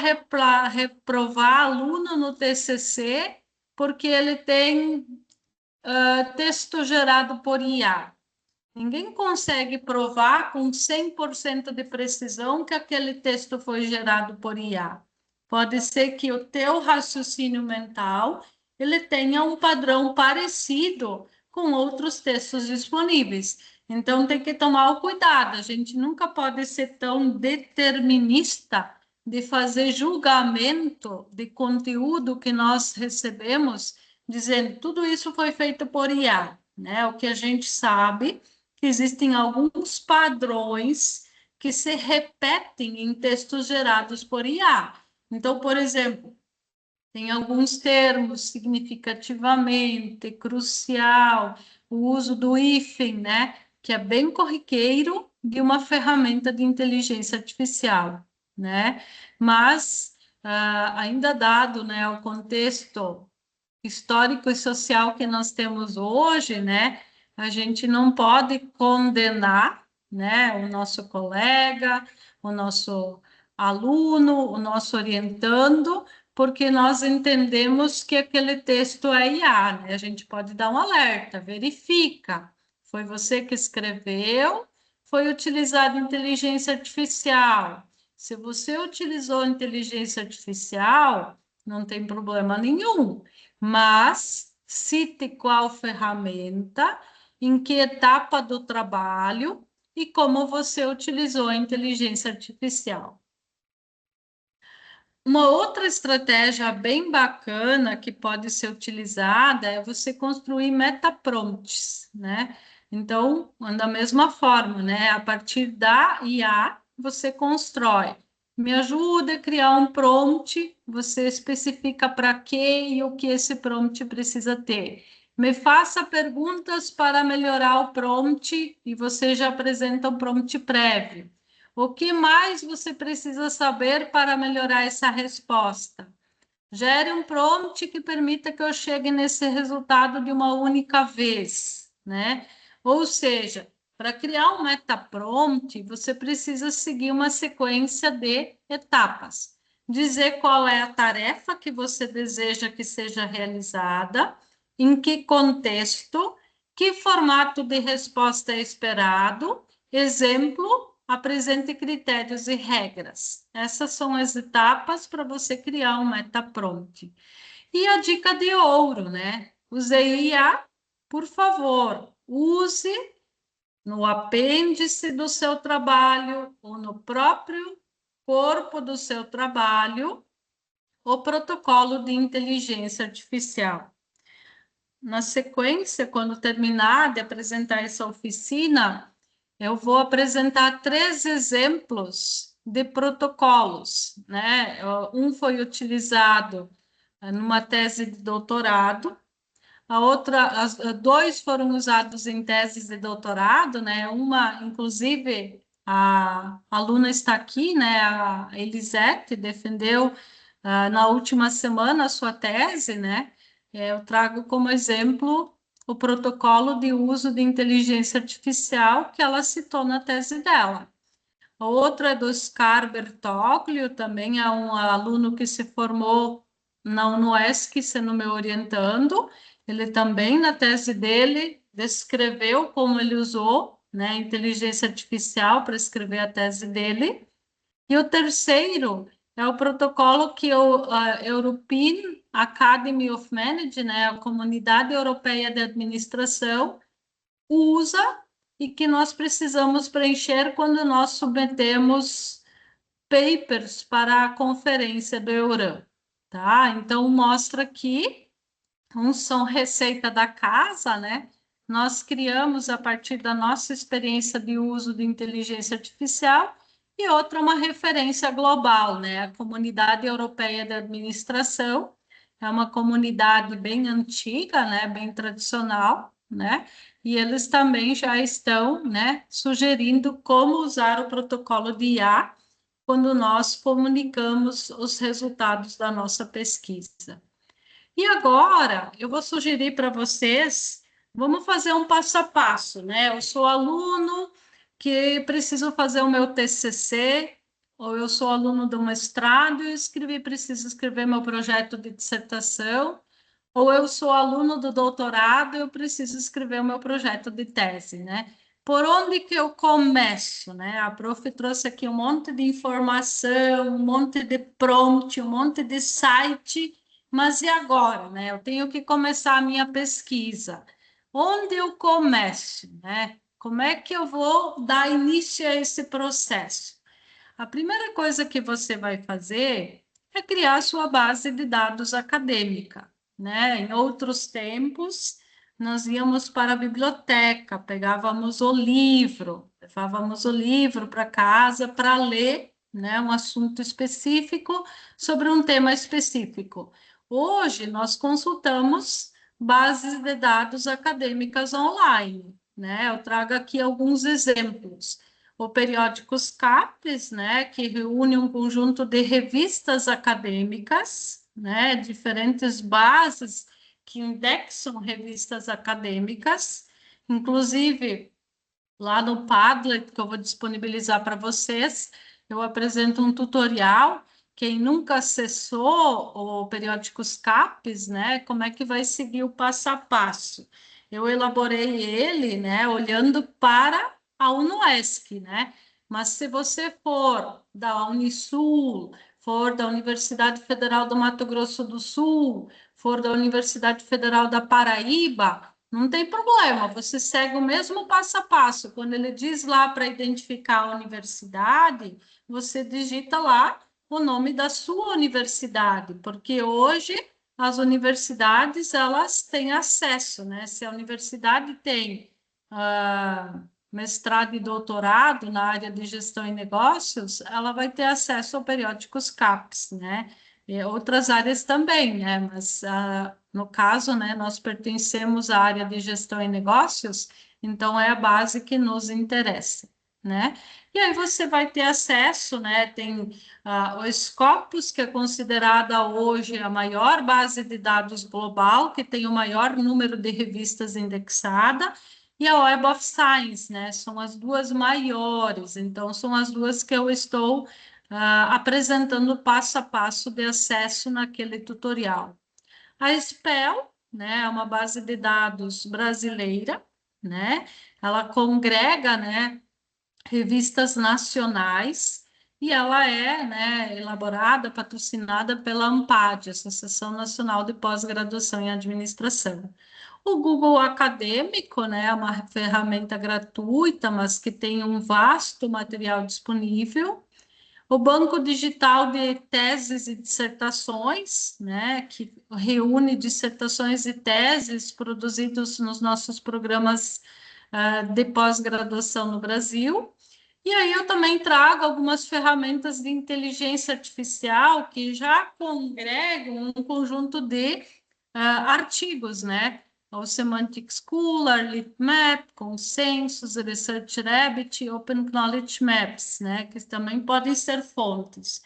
reprovar aluno no TCC porque ele tem texto gerado por IA. Ninguém consegue provar com 100% de precisão que aquele texto foi gerado por IA. Pode ser que o teu raciocínio mental ele tenha um padrão parecido com outros textos disponíveis. Então, tem que tomar o cuidado. A gente nunca pode ser tão determinista de fazer julgamento de conteúdo que nós recebemos, dizendo tudo isso foi feito por IA. Né? O que a gente sabe que existem alguns padrões que se repetem em textos gerados por IA. Então, por exemplo, tem alguns termos, significativamente, crucial, o uso do hífen, né, que é bem corriqueiro de uma ferramenta de inteligência artificial, né? Mas, ainda dado, né, o contexto histórico e social que nós temos hoje, né, a gente não pode condenar, né, o nosso colega, o nosso aluno, o nosso orientando, porque nós entendemos que aquele texto é IA, né? A gente pode dar um alerta, verifica. Foi você que escreveu, foi utilizada inteligência artificial. Se você utilizou inteligência artificial, não tem problema nenhum, mas cite qual ferramenta, em que etapa do trabalho e como você utilizou a inteligência artificial. Uma outra estratégia bem bacana que pode ser utilizada é você construir metaprompts, né? Então, da mesma forma, né? A partir da IA, você constrói. Me ajuda a criar um prompt, você especifica para quê e o que esse prompt precisa ter. Me faça perguntas para melhorar o prompt e você já apresenta um prompt prévio. O que mais você precisa saber para melhorar essa resposta? Gere um prompt que permita que eu chegue nesse resultado de uma única vez, né? Ou seja, para criar um metaprompt, você precisa seguir uma sequência de etapas. Dizer qual é a tarefa que você deseja que seja realizada, em que contexto, que formato de resposta é esperado, exemplo, apresente critérios e regras. Essas são as etapas para você criar um metaprompt. E a dica de ouro, né? Usei IA, por favor, use no apêndice do seu trabalho ou no próprio corpo do seu trabalho o protocolo de inteligência artificial. Na sequência, quando terminar de apresentar essa oficina, eu vou apresentar 3 exemplos de protocolos, né? Um foi utilizado numa tese de doutorado, dois foram usados em teses de doutorado, né? Uma, inclusive, a aluna está aqui, né? A Elisete defendeu na última semana a sua tese, né? Eu trago como exemplo o protocolo de uso de inteligência artificial que ela citou na tese dela. O outro é do Scar Bertoglio, também é um aluno que se formou na UNOESC, sendo meu orientando. Ele também, na tese dele, descreveu como ele usou, né, inteligência artificial para escrever a tese dele. E o terceiro é o protocolo que a European Academy of Management, né, a Comunidade Europeia de Administração, usa e que nós precisamos preencher quando nós submetemos papers para a conferência do EURAM, tá? Então, mostra que uns são receita da casa, né? Nós criamos a partir da nossa experiência de uso de inteligência artificial e outra uma referência global, né? A Comunidade Europeia de Administração é uma comunidade bem antiga, né? Bem tradicional, né? E eles também já estão, né? Sugerindo como usar o protocolo de IA quando nós comunicamos os resultados da nossa pesquisa. E agora, eu vou sugerir para vocês, vamos fazer um passo a passo, né? Eu sou aluno que preciso fazer o meu TCC, ou eu sou aluno do mestrado e preciso escrever meu projeto de dissertação, ou eu sou aluno do doutorado e eu preciso escrever o meu projeto de tese, né? Por onde que eu começo, né? A prof trouxe aqui um monte de informação, um monte de prompt, um monte de site, mas e agora, né? Eu tenho que começar a minha pesquisa. Onde eu começo, né? Como é que eu vou dar início a esse processo? A primeira coisa que você vai fazer é criar a sua base de dados acadêmica, né? Em outros tempos, nós íamos para a biblioteca, pegávamos o livro, levávamos o livro para casa para ler, né, um assunto específico sobre um tema específico. Hoje, nós consultamos bases de dados acadêmicas online, né? Eu trago aqui alguns exemplos. O Periódicos CAPES, né, que reúne um conjunto de revistas acadêmicas, né, diferentes bases que indexam revistas acadêmicas, inclusive lá no Padlet, que eu vou disponibilizar para vocês, eu apresento um tutorial. Quem nunca acessou o Periódicos CAPES, né, como é que vai seguir o passo a passo? Eu elaborei ele, né, olhando para a UNOESC, né? Mas se você for da Unisul, for da Universidade Federal do Mato Grosso do Sul, for da Universidade Federal da Paraíba, não tem problema, você segue o mesmo passo a passo. Quando ele diz lá para identificar a universidade, você digita lá o nome da sua universidade, porque hoje as universidades elas têm acesso, né? Se a universidade tem mestrado e doutorado na área de gestão e negócios, ela vai ter acesso ao periódicos CAPES, né? E outras áreas também, né? Mas no caso, né, nós pertencemos à área de gestão e negócios, então é a base que nos interessa, né? E aí você vai ter acesso, né? Tem o Scopus, que é considerada hoje a maior base de dados global, que tem o maior número de revistas indexada, e a Web of Science, né? São as duas maiores, então são as duas que eu estou apresentando passo a passo de acesso naquele tutorial. A SPEL, né, é uma base de dados brasileira, né? Ela congrega, né, revistas nacionais e ela é, né, elaborada, patrocinada pela ANPAD, Associação Nacional de Pós-Graduação em Administração. O Google Acadêmico, né, é uma ferramenta gratuita, mas que tem um vasto material disponível. O Banco Digital de Teses e Dissertações, né, que reúne dissertações e teses produzidos nos nossos programas de pós-graduação no Brasil. E aí eu também trago algumas ferramentas de inteligência artificial que já congregam um conjunto de artigos, né? O Semantic Scholar, Litmap, Consensus, Research Rabbit e Open Knowledge Maps, né? Que também podem ser fontes.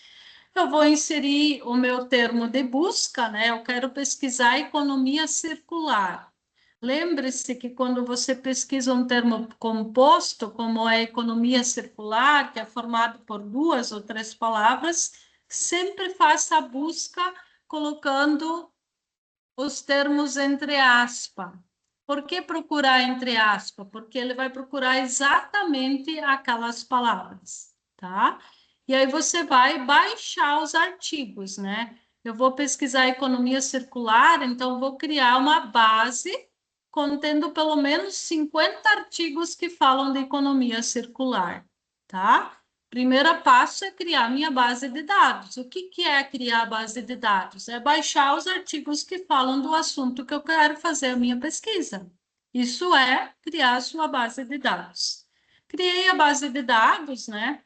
Eu vou inserir o meu termo de busca, né? Eu quero pesquisar economia circular. Lembre-se que quando você pesquisa um termo composto, como é economia circular, que é formado por 2 ou 3 palavras, sempre faça a busca colocando os termos entre aspas. Por que procurar entre aspas? Porque ele vai procurar exatamente aquelas palavras, tá? E aí você vai baixar os artigos, né? Eu vou pesquisar economia circular, então vou criar uma base contendo pelo menos 50 artigos que falam de economia circular, tá? Primeiro passo é criar minha base de dados. O que é criar a base de dados? É baixar os artigos que falam do assunto que eu quero fazer a minha pesquisa. Isso é criar a sua base de dados. Criei a base de dados, né?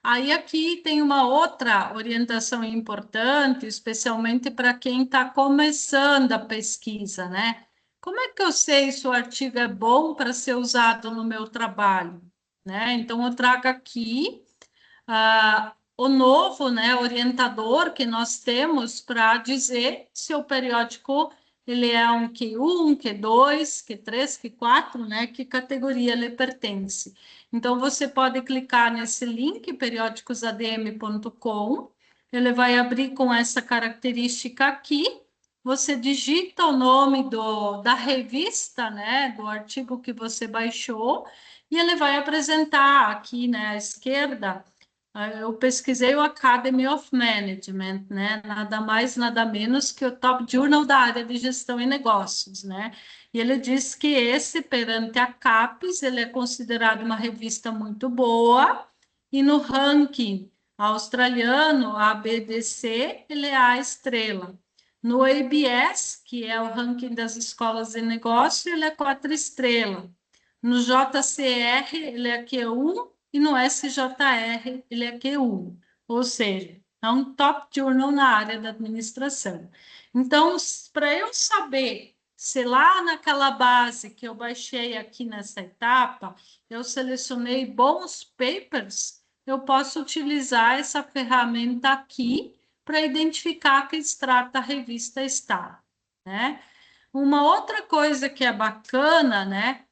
Aí aqui tem uma outra orientação importante, especialmente para quem está começando a pesquisa, né? Como é que eu sei se o artigo é bom para ser usado no meu trabalho? Né? Então, eu trago aqui o novo, né, orientador que nós temos para dizer se o periódico ele é um Q1, Q2, Q3, Q4, né, que categoria ele pertence. Então, você pode clicar nesse link, periódicosadm.com, ele vai abrir com essa característica aqui, você digita o nome da revista, né, do artigo que você baixou, e ele vai apresentar aqui, né, à esquerda. Eu pesquisei o Academy of Management, né? Nada mais, nada menos que o Top Journal da área de gestão e negócios, né? E ele diz que esse, perante a CAPES, ele é considerado uma revista muito boa, e no ranking australiano, ABDC, ele é a estrela. No ABS, que é o ranking das escolas de negócio, ele é 4 estrelas. No JCR, ele é Q1, e no SJR ele é Q1, ou seja, é um top journal na área da administração. Então, para eu saber se lá naquela base que eu baixei aqui nessa etapa, eu selecionei bons papers, eu posso utilizar essa ferramenta aqui para identificar que extrato a revista está, né? Uma outra coisa que é bacana, né,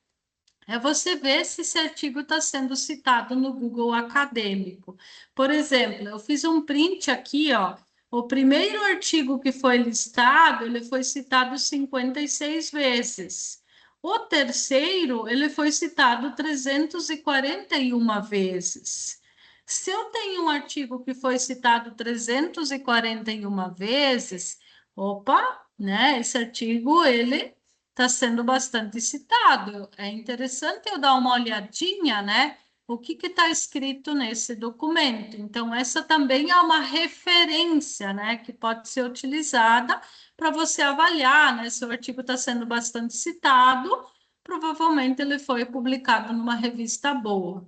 é você ver se esse artigo está sendo citado no Google Acadêmico. Por exemplo, eu fiz um print aqui, ó. O primeiro artigo que foi listado, ele foi citado 56 vezes. O terceiro, ele foi citado 341 vezes. Se eu tenho um artigo que foi citado 341 vezes, opa, né? Esse artigo, ele está sendo bastante citado. É interessante eu dar uma olhadinha, né? O que está escrito nesse documento. Então, essa também é uma referência, né? Que pode ser utilizada para você avaliar, né? Se o artigo está sendo bastante citado, provavelmente ele foi publicado numa revista boa.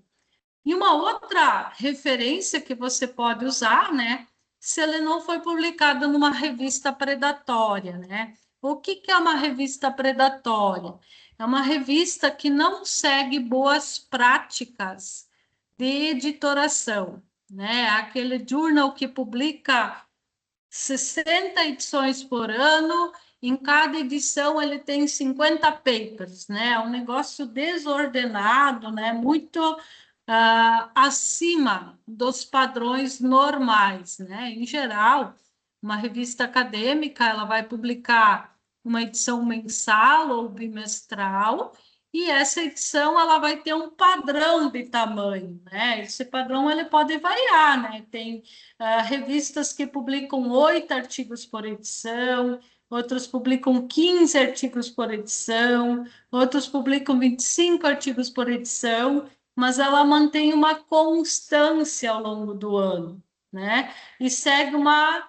E uma outra referência que você pode usar, né? Se ele não foi publicado numa revista predatória, né? O que é uma revista predatória? É uma revista que não segue boas práticas de editoração, né? Aquele journal que publica 60 edições por ano, em cada edição ele tem 50 papers, né? É um negócio desordenado, né? Muito acima dos padrões normais, né? Em geral, uma revista acadêmica ela vai publicar uma edição mensal ou bimestral, e essa edição ela vai ter um padrão de tamanho, né? Esse padrão ele pode variar, né? Tem revistas que publicam 8 artigos por edição, outros publicam 15 artigos por edição, outros publicam 25 artigos por edição, mas ela mantém uma constância ao longo do ano, né? E segue uma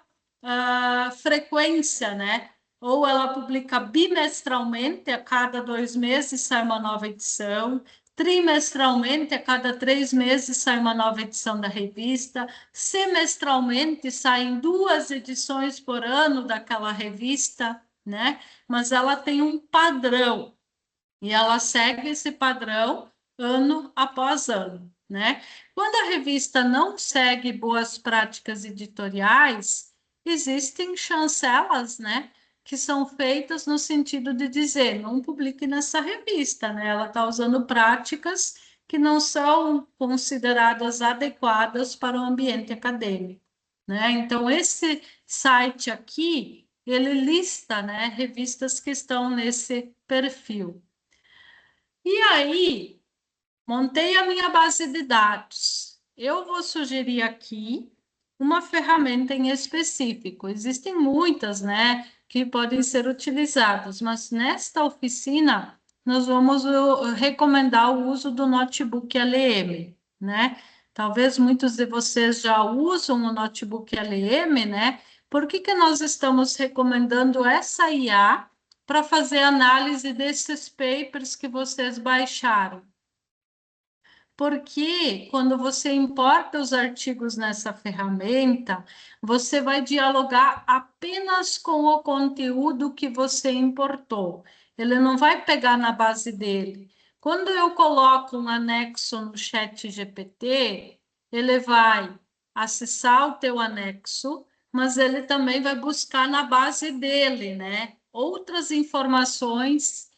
frequência, né? Ou ela publica bimestralmente, a cada 2 meses sai uma nova edição, trimestralmente, a cada 3 meses sai uma nova edição da revista, semestralmente saem 2 edições por ano daquela revista, né? Mas ela tem um padrão, e ela segue esse padrão ano após ano, né? Quando a revista não segue boas práticas editoriais, existem chancelas, né? Que são feitas no sentido de dizer, não publique nessa revista, né? Ela está usando práticas que não são consideradas adequadas para o ambiente acadêmico, né? Então, esse site aqui, ele lista, né, revistas que estão nesse perfil. E aí, montei a minha base de dados. Eu vou sugerir aqui uma ferramenta em específico. Existem muitas, né, que podem ser utilizadas, mas nesta oficina nós vamos recomendar o uso do notebook LM, né? Talvez muitos de vocês já usam o notebook LM, né? Por que nós estamos recomendando essa IA para fazer análise desses papers que vocês baixaram? Porque quando você importa os artigos nessa ferramenta, você vai dialogar apenas com o conteúdo que você importou. Ele não vai pegar na base dele. Quando eu coloco um anexo no chat GPT, ele vai acessar o teu anexo, mas ele também vai buscar na base dele, né, outras informações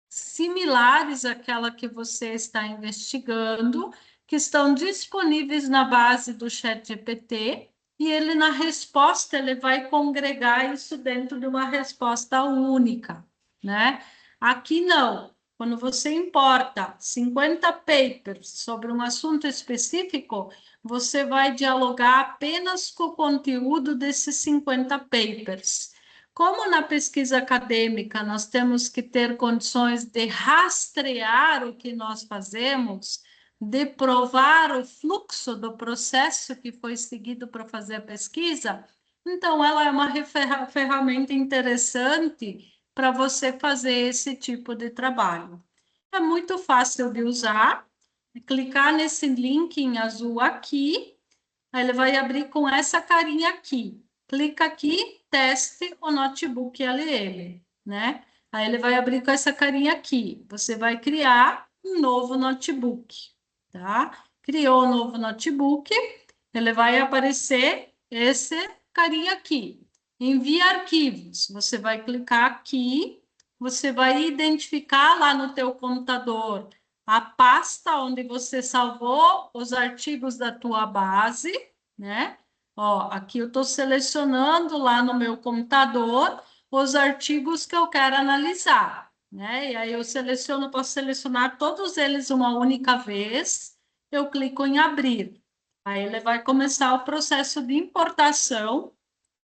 similares àquela que você está investigando, que estão disponíveis na base do ChatGPT, e ele, na resposta, ele vai congregar isso dentro de uma resposta única, né? Aqui não. Quando você importa 50 papers sobre um assunto específico, você vai dialogar apenas com o conteúdo desses 50 papers. Como na pesquisa acadêmica nós temos que ter condições de rastrear o que nós fazemos, de provar o fluxo do processo que foi seguido para fazer a pesquisa, então ela é uma ferramenta interessante para você fazer esse tipo de trabalho. É muito fácil de usar, clicar nesse link em azul aqui, aí ele vai abrir com essa carinha aqui. Clica aqui, teste o notebook LM, né? Aí ele vai abrir com essa carinha aqui. Você vai criar um novo notebook, tá? Criou um novo notebook, ele vai aparecer esse carinha aqui. Envia arquivos. Você vai clicar aqui, você vai identificar lá no teu computador a pasta onde você salvou os artigos da tua base, né? Ó, aqui eu estou selecionando lá no meu computador os artigos que eu quero analisar, né? E aí eu seleciono, posso selecionar todos eles uma única vez, eu clico em abrir. Aí ele vai começar o processo de importação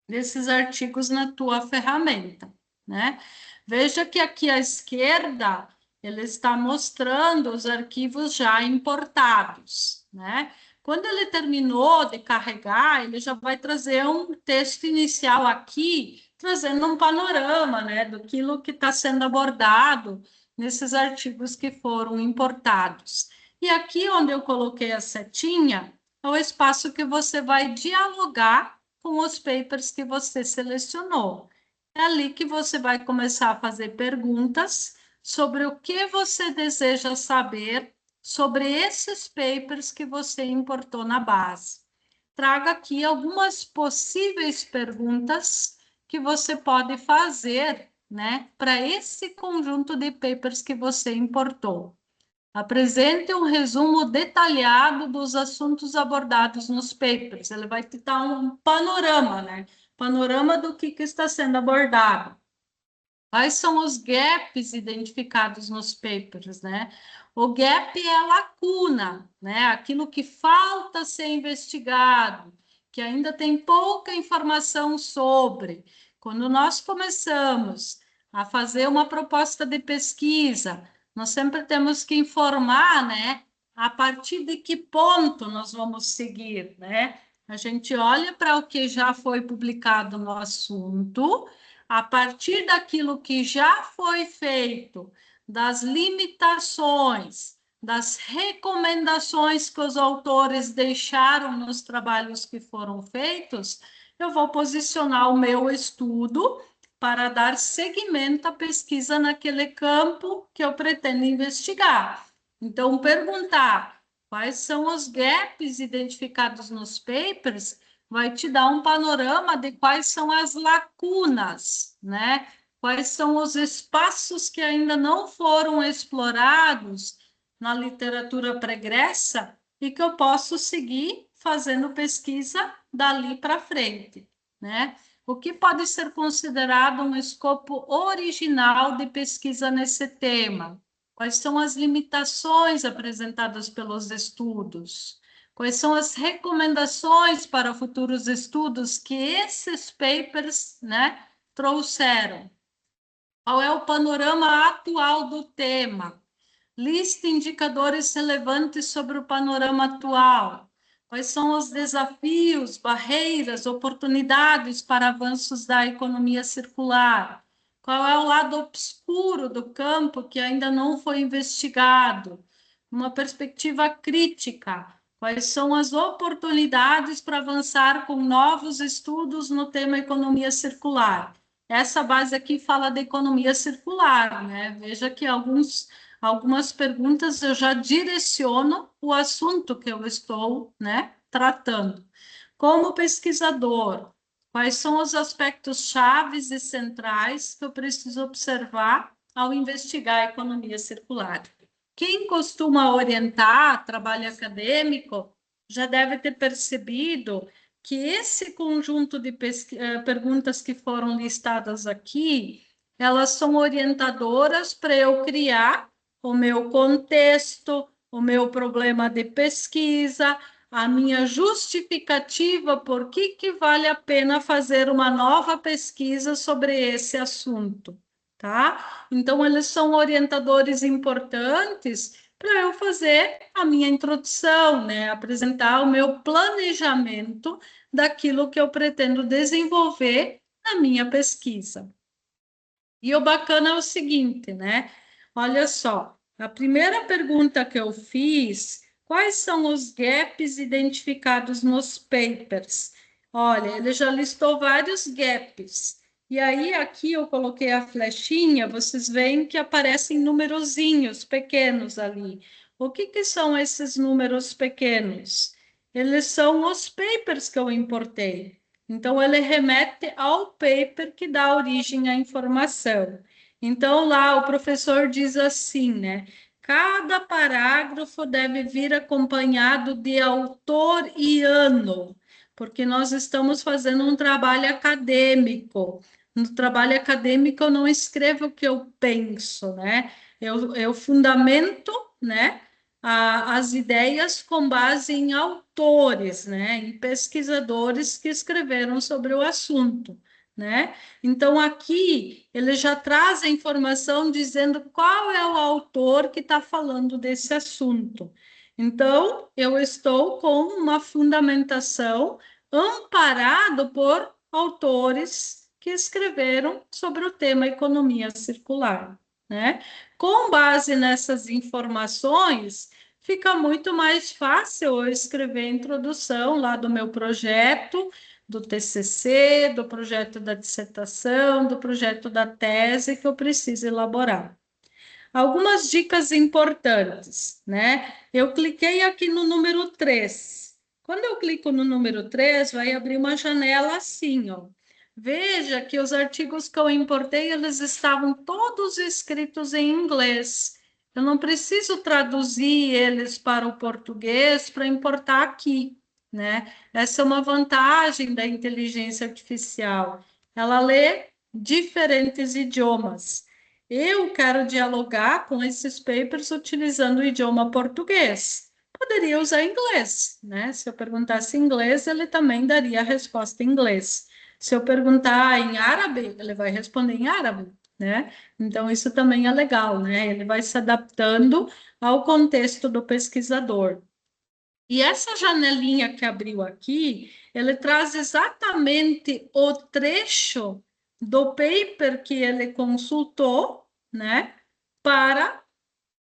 desses artigos na tua ferramenta, né? Veja que aqui à esquerda ele está mostrando os arquivos já importados, né? Quando ele terminou de carregar, ele já vai trazer um texto inicial aqui, trazendo um panorama, né, do que está sendo abordado nesses artigos que foram importados. E aqui onde eu coloquei a setinha, é o espaço que você vai dialogar com os papers que você selecionou. É ali que você vai começar a fazer perguntas sobre o que você deseja saber sobre esses papers que você importou na base. Traga aqui algumas possíveis perguntas que você pode fazer, né, para esse conjunto de papers que você importou. Apresente um resumo detalhado dos assuntos abordados nos papers. Ele vai te dar um panorama, né? Panorama do que está sendo abordado. Quais são os gaps identificados nos papers, né? O gap é a lacuna, né? Aquilo que falta ser investigado, que ainda tem pouca informação sobre. Quando nós começamos a fazer uma proposta de pesquisa, nós sempre temos que informar, né? A partir de que ponto nós vamos seguir, né? A gente olha para o que já foi publicado no assunto, a partir daquilo que já foi feito, das limitações, das recomendações que os autores deixaram nos trabalhos que foram feitos, eu vou posicionar o meu estudo para dar seguimento à pesquisa naquele campo que eu pretendo investigar. Então, perguntar quais são os gaps identificados nos papers vai te dar um panorama de quais são as lacunas, né? Quais são os espaços que ainda não foram explorados na literatura pregressa e que eu posso seguir fazendo pesquisa dali para frente, né? O que pode ser considerado um escopo original de pesquisa nesse tema? Quais são as limitações apresentadas pelos estudos? Quais são as recomendações para futuros estudos que esses papers, né, trouxeram? Qual é o panorama atual do tema? Liste indicadores relevantes sobre o panorama atual. Quais são os desafios, barreiras, oportunidades para avanços da economia circular? Qual é o lado obscuro do campo que ainda não foi investigado? Uma perspectiva crítica. Quais são as oportunidades para avançar com novos estudos no tema economia circular? Essa base aqui fala de economia circular, né? Veja que algumas perguntas eu já direciono o assunto que eu estou, né, tratando. Como pesquisador, quais são os aspectos chaves e centrais que eu preciso observar ao investigar a economia circular? Quem costuma orientar trabalho acadêmico já deve ter percebido que esse conjunto de perguntas que foram listadas aqui, elas são orientadoras para eu criar o meu contexto, o meu problema de pesquisa, a minha justificativa por que vale a pena fazer uma nova pesquisa sobre esse assunto, tá? Então, eles são orientadores importantes para eu fazer a minha introdução, né? Apresentar o meu planejamento daquilo que eu pretendo desenvolver na minha pesquisa. E o bacana é o seguinte, né? Olha só, a primeira pergunta que eu fiz, quais são os gaps identificados nos papers? Olha, ele já listou vários gaps. E aí, aqui eu coloquei a flechinha, vocês veem que aparecem numerozinhos pequenos ali. O que são esses números pequenos? Eles são os papers que eu importei. Então, ele remete ao paper que dá origem à informação. Então, lá o professor diz assim, né? Cada parágrafo deve vir acompanhado de autor e ano, porque nós estamos fazendo um trabalho acadêmico. No trabalho acadêmico, eu não escrevo o que eu penso, né? Eu fundamento, né? As ideias com base em autores, né, em pesquisadores que escreveram sobre o assunto, né? Então, aqui ele já traz a informação dizendo qual é o autor que está falando desse assunto. Então, eu estou com uma fundamentação amparado por autores que escreveram sobre o tema economia circular, né? Com base nessas informações, fica muito mais fácil eu escrever a introdução lá do meu projeto, do TCC, do projeto da dissertação, do projeto da tese que eu preciso elaborar. Algumas dicas importantes, né? Eu cliquei aqui no número 3. Quando eu clico no número 3, vai abrir uma janela assim, ó. Veja que os artigos que eu importei, eles estavam todos escritos em inglês. Eu não preciso traduzir eles para o português para importar aqui, né? Essa é uma vantagem da inteligência artificial. Ela lê diferentes idiomas. Eu quero dialogar com esses papers utilizando o idioma português. Poderia usar inglês, né? Se eu perguntasse inglês, ele também daria a resposta em inglês. Se eu perguntar em árabe, ele vai responder em árabe, né? Então, isso também é legal, né? Ele vai se adaptando ao contexto do pesquisador. E essa janelinha que abriu aqui, ele traz exatamente o trecho do paper que ele consultou, né, para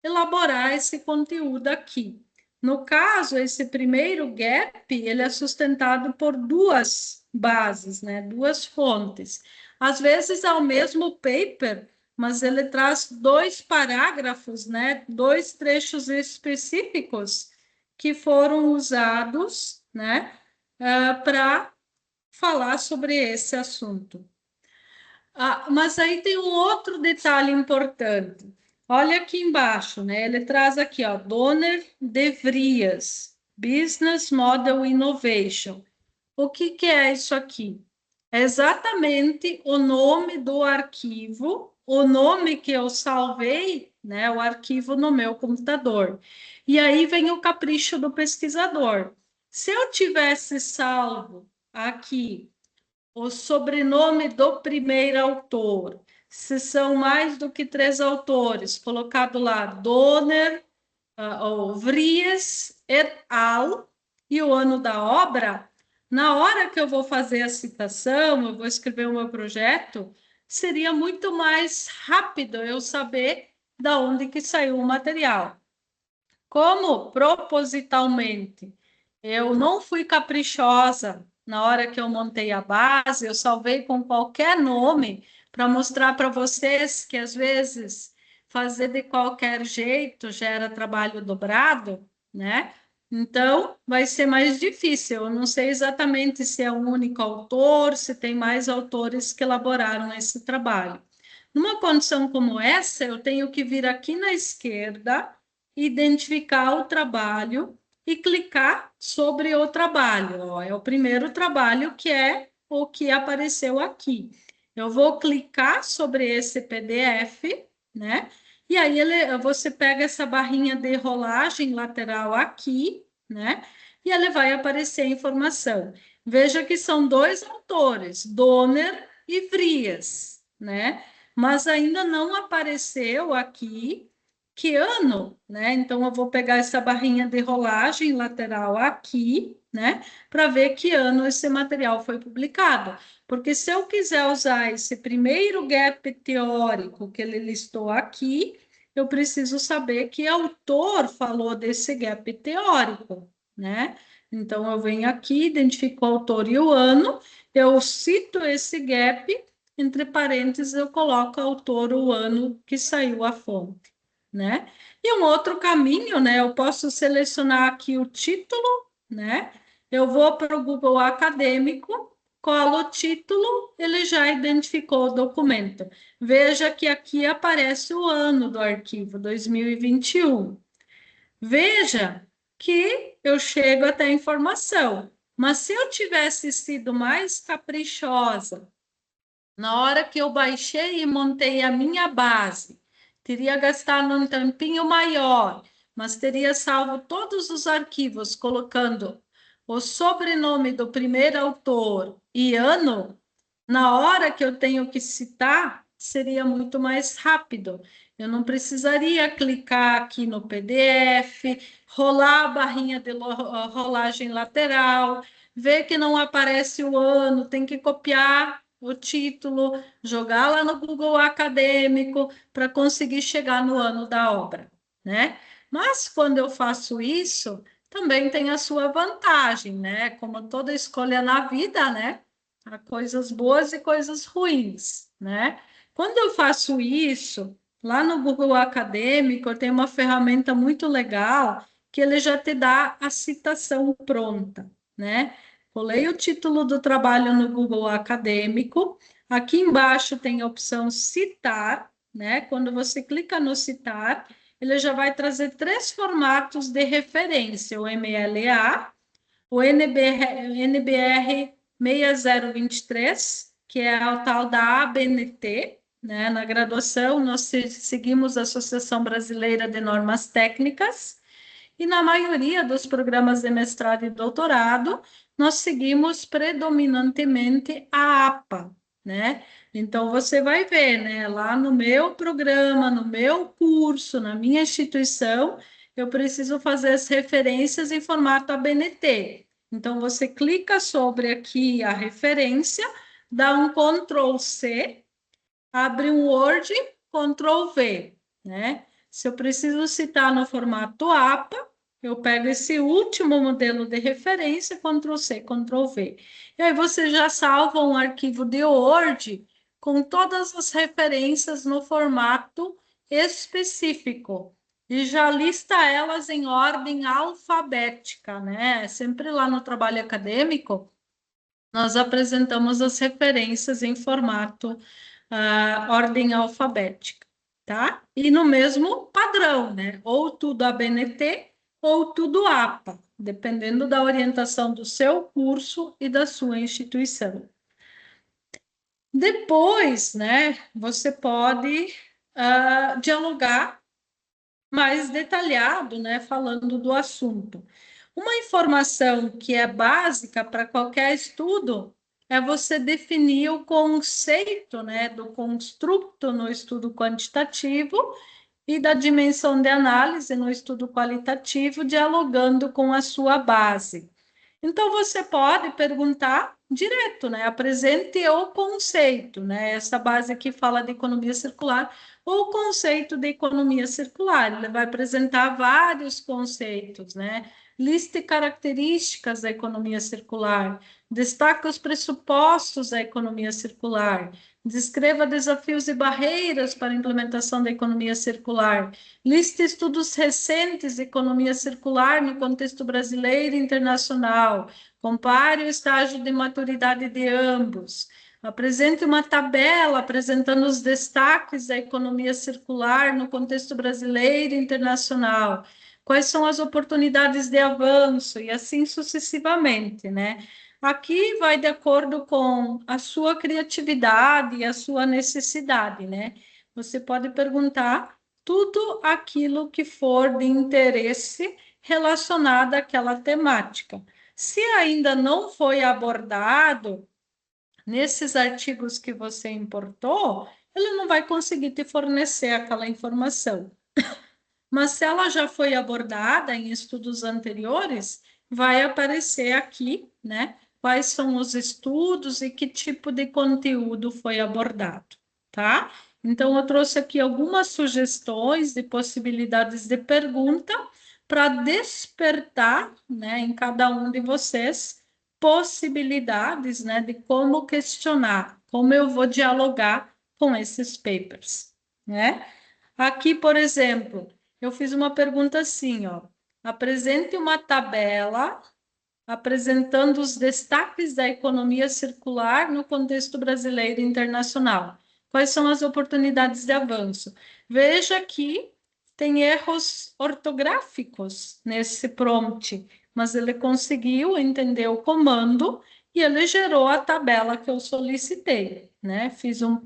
elaborar esse conteúdo aqui. No caso, esse primeiro gap, ele é sustentado por duas bases, né, duas fontes. Às vezes é o mesmo paper, mas ele traz dois parágrafos, né, dois trechos específicos que foram usados, né, para falar sobre esse assunto. Mas aí tem um outro detalhe importante. Olha aqui embaixo, né? Ele traz aqui, ó, Donner de Vries, Business Model Innovation. O que é isso aqui? É exatamente o nome do arquivo, o nome que eu salvei, né? O arquivo no meu computador. E aí vem o capricho do pesquisador. Se eu tivesse salvo aqui o sobrenome do primeiro autor, se são mais do que 3 autores, colocado lá Donner, ou Vries et al., e o ano da obra, na hora que eu vou fazer a citação, eu vou escrever o meu projeto, seria muito mais rápido eu saber da onde que saiu o material. Como propositalmente eu não fui caprichosa na hora que eu montei a base, eu salvei com qualquer nome para mostrar para vocês que às vezes fazer de qualquer jeito gera trabalho dobrado, né? Então, vai ser mais difícil. Eu não sei exatamente se é um único autor, se tem mais autores que elaboraram esse trabalho. Numa condição como essa, eu tenho que vir aqui na esquerda, identificar o trabalho e clicar sobre o trabalho. Ó, é o primeiro trabalho que é o que apareceu aqui. Eu vou clicar sobre esse PDF, né? E aí você pega essa barrinha de rolagem lateral aqui, né? E ele vai aparecer a informação. Veja que são 2 autores, Donner e Frias, né? Mas ainda não apareceu aqui que ano, né? Então eu vou pegar essa barrinha de rolagem lateral aqui, né? Para ver que ano esse material foi publicado. Porque se eu quiser usar esse primeiro gap teórico que ele listou aqui, eu preciso saber que autor falou desse gap teórico, né? Então eu venho aqui, identifico o autor e o ano, eu cito esse gap, entre parênteses eu coloco o autor, o ano que saiu a fonte, né? E um outro caminho, né? Eu posso selecionar aqui o título, né? Eu vou para o Google Acadêmico, colo o título, ele já identificou o documento. Veja que aqui aparece o ano do arquivo, 2021. Veja que eu chego até a informação, mas se eu tivesse sido mais caprichosa, na hora que eu baixei e montei a minha base, teria gastado um tempinho maior, mas teria salvo todos os arquivos, colocando o sobrenome do primeiro autor e ano, na hora que eu tenho que citar, seria muito mais rápido. Eu não precisaria clicar aqui no PDF, rolar a barrinha de rolagem lateral, ver que não aparece o ano, tem que copiar o título, jogar lá no Google Acadêmico para conseguir chegar no ano da obra, né? Mas quando eu faço isso, também tem a sua vantagem, né? Como toda escolha na vida, né? Há coisas boas e coisas ruins, né? Quando eu faço isso, lá no Google Acadêmico, eu tenho uma ferramenta muito legal que ele já te dá a citação pronta, né? Colei o título do trabalho no Google Acadêmico. Aqui embaixo tem a opção citar, né? Quando você clica no citar, ele já vai trazer 3 formatos de referência: o MLA, o NBR 6023, que é o tal da ABNT, né? Na graduação, nós seguimos a Associação Brasileira de Normas Técnicas, e na maioria dos programas de mestrado e doutorado, nós seguimos predominantemente a APA, né? Então, você vai ver, né? Lá no meu programa, no meu curso, na minha instituição, eu preciso fazer as referências em formato ABNT. Então, você clica sobre aqui a referência, dá um Ctrl+C, abre um Word, Ctrl+V, né? Se eu preciso citar no formato APA, eu pego esse último modelo de referência, Ctrl+C, Ctrl+V. E aí você já salva um arquivo de Word com todas as referências no formato específico e já lista elas em ordem alfabética, né? Sempre lá no trabalho acadêmico, nós apresentamos as referências em formato ordem alfabética, tá? E no mesmo padrão, né? Ou tudo ABNT ou tudo APA, dependendo da orientação do seu curso e da sua instituição. Depois, né, você pode dialogar mais detalhado, né, falando do assunto. Uma informação que é básica para qualquer estudo é você definir o conceito, né, do construto no estudo quantitativo e da dimensão de análise no estudo qualitativo, dialogando com a sua base. Então, você pode perguntar direto, né? Apresente o conceito, né? Essa base aqui fala de economia circular, ou o conceito de economia circular. Ele vai apresentar vários conceitos, né? Liste características da economia circular, destaque os pressupostos da economia circular, descreva desafios e barreiras para a implementação da economia circular, liste estudos recentes de economia circular no contexto brasileiro e internacional, compare o estágio de maturidade de ambos, apresente uma tabela apresentando os destaques da economia circular no contexto brasileiro e internacional, quais são as oportunidades de avanço, e assim sucessivamente, né? Aqui vai de acordo com a sua criatividade e a sua necessidade, né? Você pode perguntar tudo aquilo que for de interesse relacionado àquela temática. Se ainda não foi abordado nesses artigos que você importou, ele não vai conseguir te fornecer aquela informação. Mas se ela já foi abordada em estudos anteriores, vai aparecer aqui, né? Quais são os estudos e que tipo de conteúdo foi abordado, tá? Então, eu trouxe aqui algumas sugestões de possibilidades de pergunta para despertar, né, em cada um de vocês, possibilidades, né, de como questionar, como eu vou dialogar com esses papers, né? Aqui, por exemplo, eu fiz uma pergunta assim, ó. Apresente uma tabela apresentando os destaques da economia circular no contexto brasileiro e internacional. Quais são as oportunidades de avanço? Veja que tem erros ortográficos nesse prompt, mas ele conseguiu entender o comando e ele gerou a tabela que eu solicitei, né? Fiz um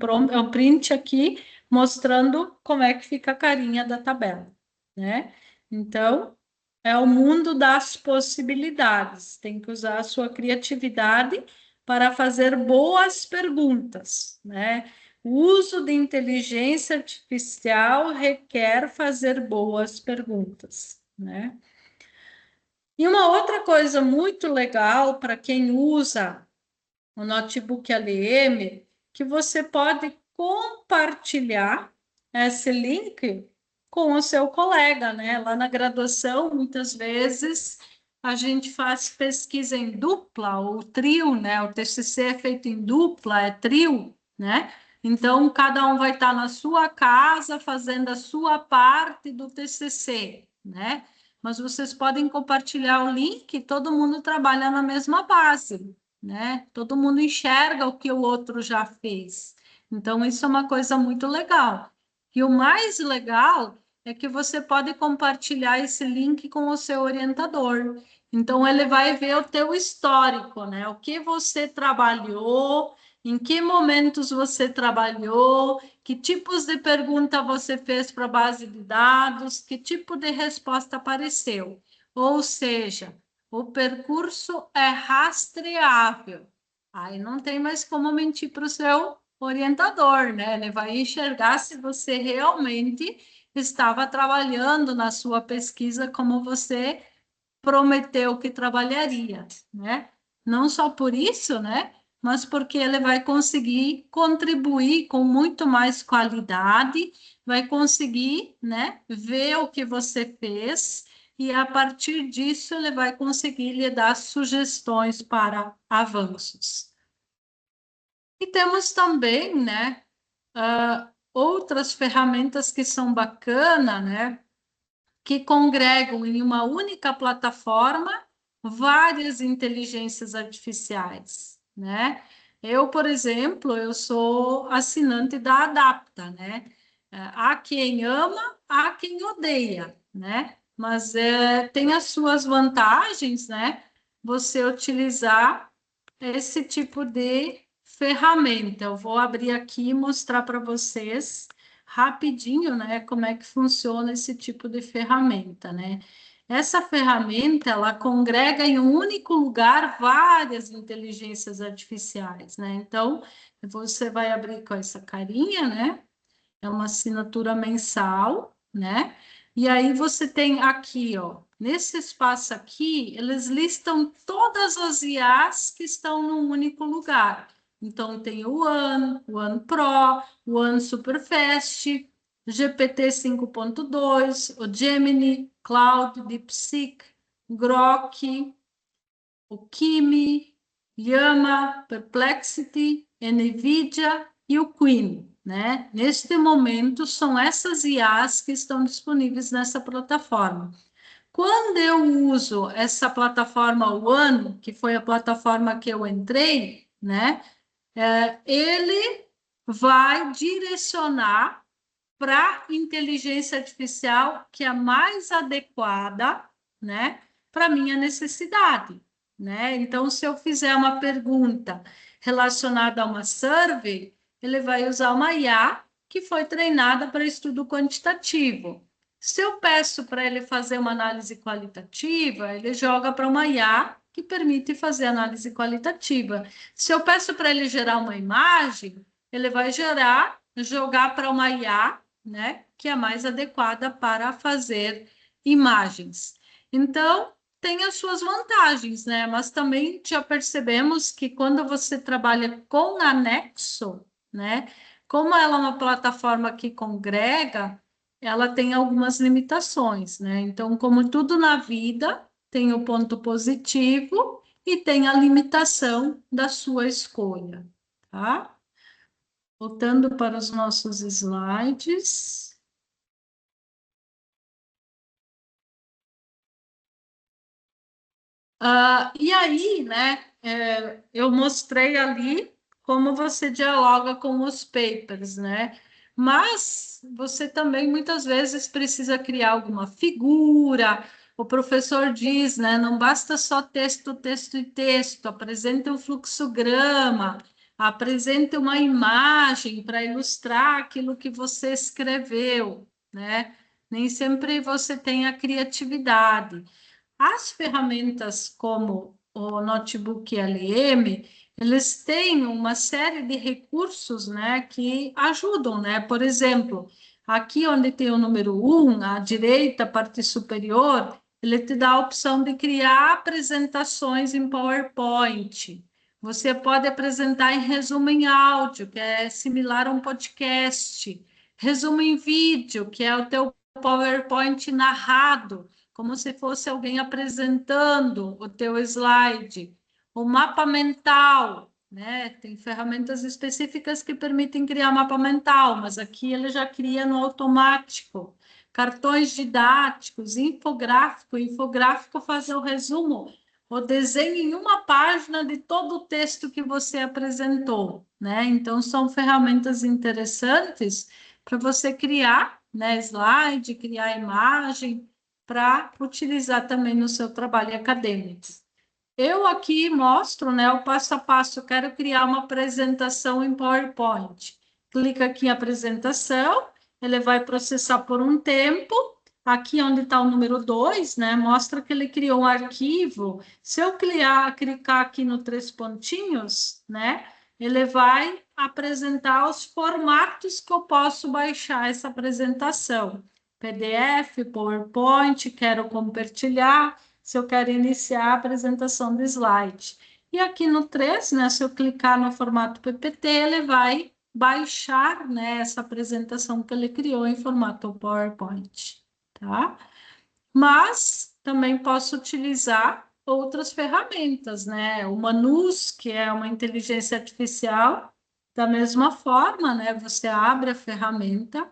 print aqui mostrando como é que fica a carinha da tabela, né? Então, é o mundo das possibilidades. Tem que usar a sua criatividade para fazer boas perguntas, né? O uso de inteligência artificial requer fazer boas perguntas, né? E uma outra coisa muito legal para quem usa o notebook LM, que você pode compartilhar esse link com o seu colega, né? Lá na graduação, muitas vezes, a gente faz pesquisa em dupla, ou trio, né? O TCC é feito em dupla, é trio, né? Então, cada um vai estar na sua casa fazendo a sua parte do TCC, né? Mas vocês podem compartilhar o link, todo mundo trabalha na mesma base, né? Todo mundo enxerga o que o outro já fez. Então, isso é uma coisa muito legal. E o mais legal é que você pode compartilhar esse link com o seu orientador. Então, ele vai ver o teu histórico, né? O que você trabalhou, em que momentos você trabalhou, que tipos de pergunta você fez para a base de dados, que tipo de resposta apareceu. Ou seja, o percurso é rastreável. Aí não tem mais como mentir para o seu orientador, né? Ele vai enxergar se você realmente estava trabalhando na sua pesquisa como você prometeu que trabalharia, né? Não só por isso, né? Mas porque ele vai conseguir contribuir com muito mais qualidade, vai conseguir, né, ver o que você fez e a partir disso ele vai conseguir lhe dar sugestões para avanços. E temos também, né, outras ferramentas que são bacanas, né, que congregam em uma única plataforma várias inteligências artificiais, né? Eu, por exemplo, eu sou assinante da Adapta, né? Há quem ama, há quem odeia, né? Mas tem as suas vantagens, né? Você utilizar esse tipo de ferramenta. Eu vou abrir aqui e mostrar para vocês rapidinho, né, como é que funciona esse tipo de ferramenta, né? Essa ferramenta, ela congrega em um único lugar várias inteligências artificiais, né? Então, você vai abrir com essa carinha, né? É uma assinatura mensal, né? E aí você tem aqui, ó, nesse espaço aqui, eles listam todas as IAs que estão num único lugar. Então, tem o One Pro, o One Superfast, GPT 5.2, o Gemini, Cloud, DeepSeek, Grok, o Kimi, Llama, Perplexity, NVIDIA e o Queen, né? Neste momento, são essas IAs que estão disponíveis nessa plataforma. Quando eu uso essa plataforma One, que foi a plataforma que eu entrei, né? Ele vai direcionar para a inteligência artificial que é a mais adequada, né, para a minha necessidade, né? Então, se eu fizer uma pergunta relacionada a uma survey, ele vai usar uma IA que foi treinada para estudo quantitativo. Se eu peço para ele fazer uma análise qualitativa, ele joga para uma IA que permite fazer análise qualitativa. Se eu peço para ele gerar uma imagem, ele vai jogar para uma IA, né, que é mais adequada para fazer imagens. Então, tem as suas vantagens, né? Mas também já percebemos que quando você trabalha com anexo, né, como ela é uma plataforma que congrega, ela tem algumas limitações, né? Então, como tudo na vida, tem o ponto positivo e tem a limitação da sua escolha, tá? Voltando para os nossos slides. E aí, né, eu mostrei ali como você dialoga com os papers, né? Mas você também muitas vezes precisa criar alguma figura. O professor diz, né? Não basta só texto, texto e texto, apresente um fluxograma, apresente uma imagem para ilustrar aquilo que você escreveu, né? Nem sempre você tem a criatividade. As ferramentas como o Notebook LM, eles têm uma série de recursos, né, que ajudam, né? Por exemplo, aqui onde tem o número 1, à direita, parte superior, ele te dá a opção de criar apresentações em PowerPoint. Você pode apresentar em resumo em áudio, que é similar a um podcast. Resumo em vídeo, que é o teu PowerPoint narrado, como se fosse alguém apresentando o teu slide. O mapa mental, né? Tem ferramentas específicas que permitem criar mapa mental, mas aqui ele já cria no automático. Cartões didáticos, infográfico faz o resumo, o desenho em uma página de todo o texto que você apresentou, né? Então, são ferramentas interessantes para você criar, né, slide, criar imagem, para utilizar também no seu trabalho acadêmico. Eu aqui mostro, né, o passo a passo. Eu quero criar uma apresentação em PowerPoint. Clica aqui em apresentação, ele vai processar por um tempo. Aqui onde está o número 2, né, mostra que ele criou um arquivo. Se eu clicar aqui no 3 pontinhos, né, ele vai apresentar os formatos que eu posso baixar essa apresentação. PDF, PowerPoint, quero compartilhar, se eu quero iniciar a apresentação do slide. E aqui no 3, né, se eu clicar no formato PPT, ele vai baixar, né, essa apresentação que ele criou em formato PowerPoint, tá? Mas também posso utilizar outras ferramentas, né? O Manus, que é uma inteligência artificial, da mesma forma, né? Você abre a ferramenta.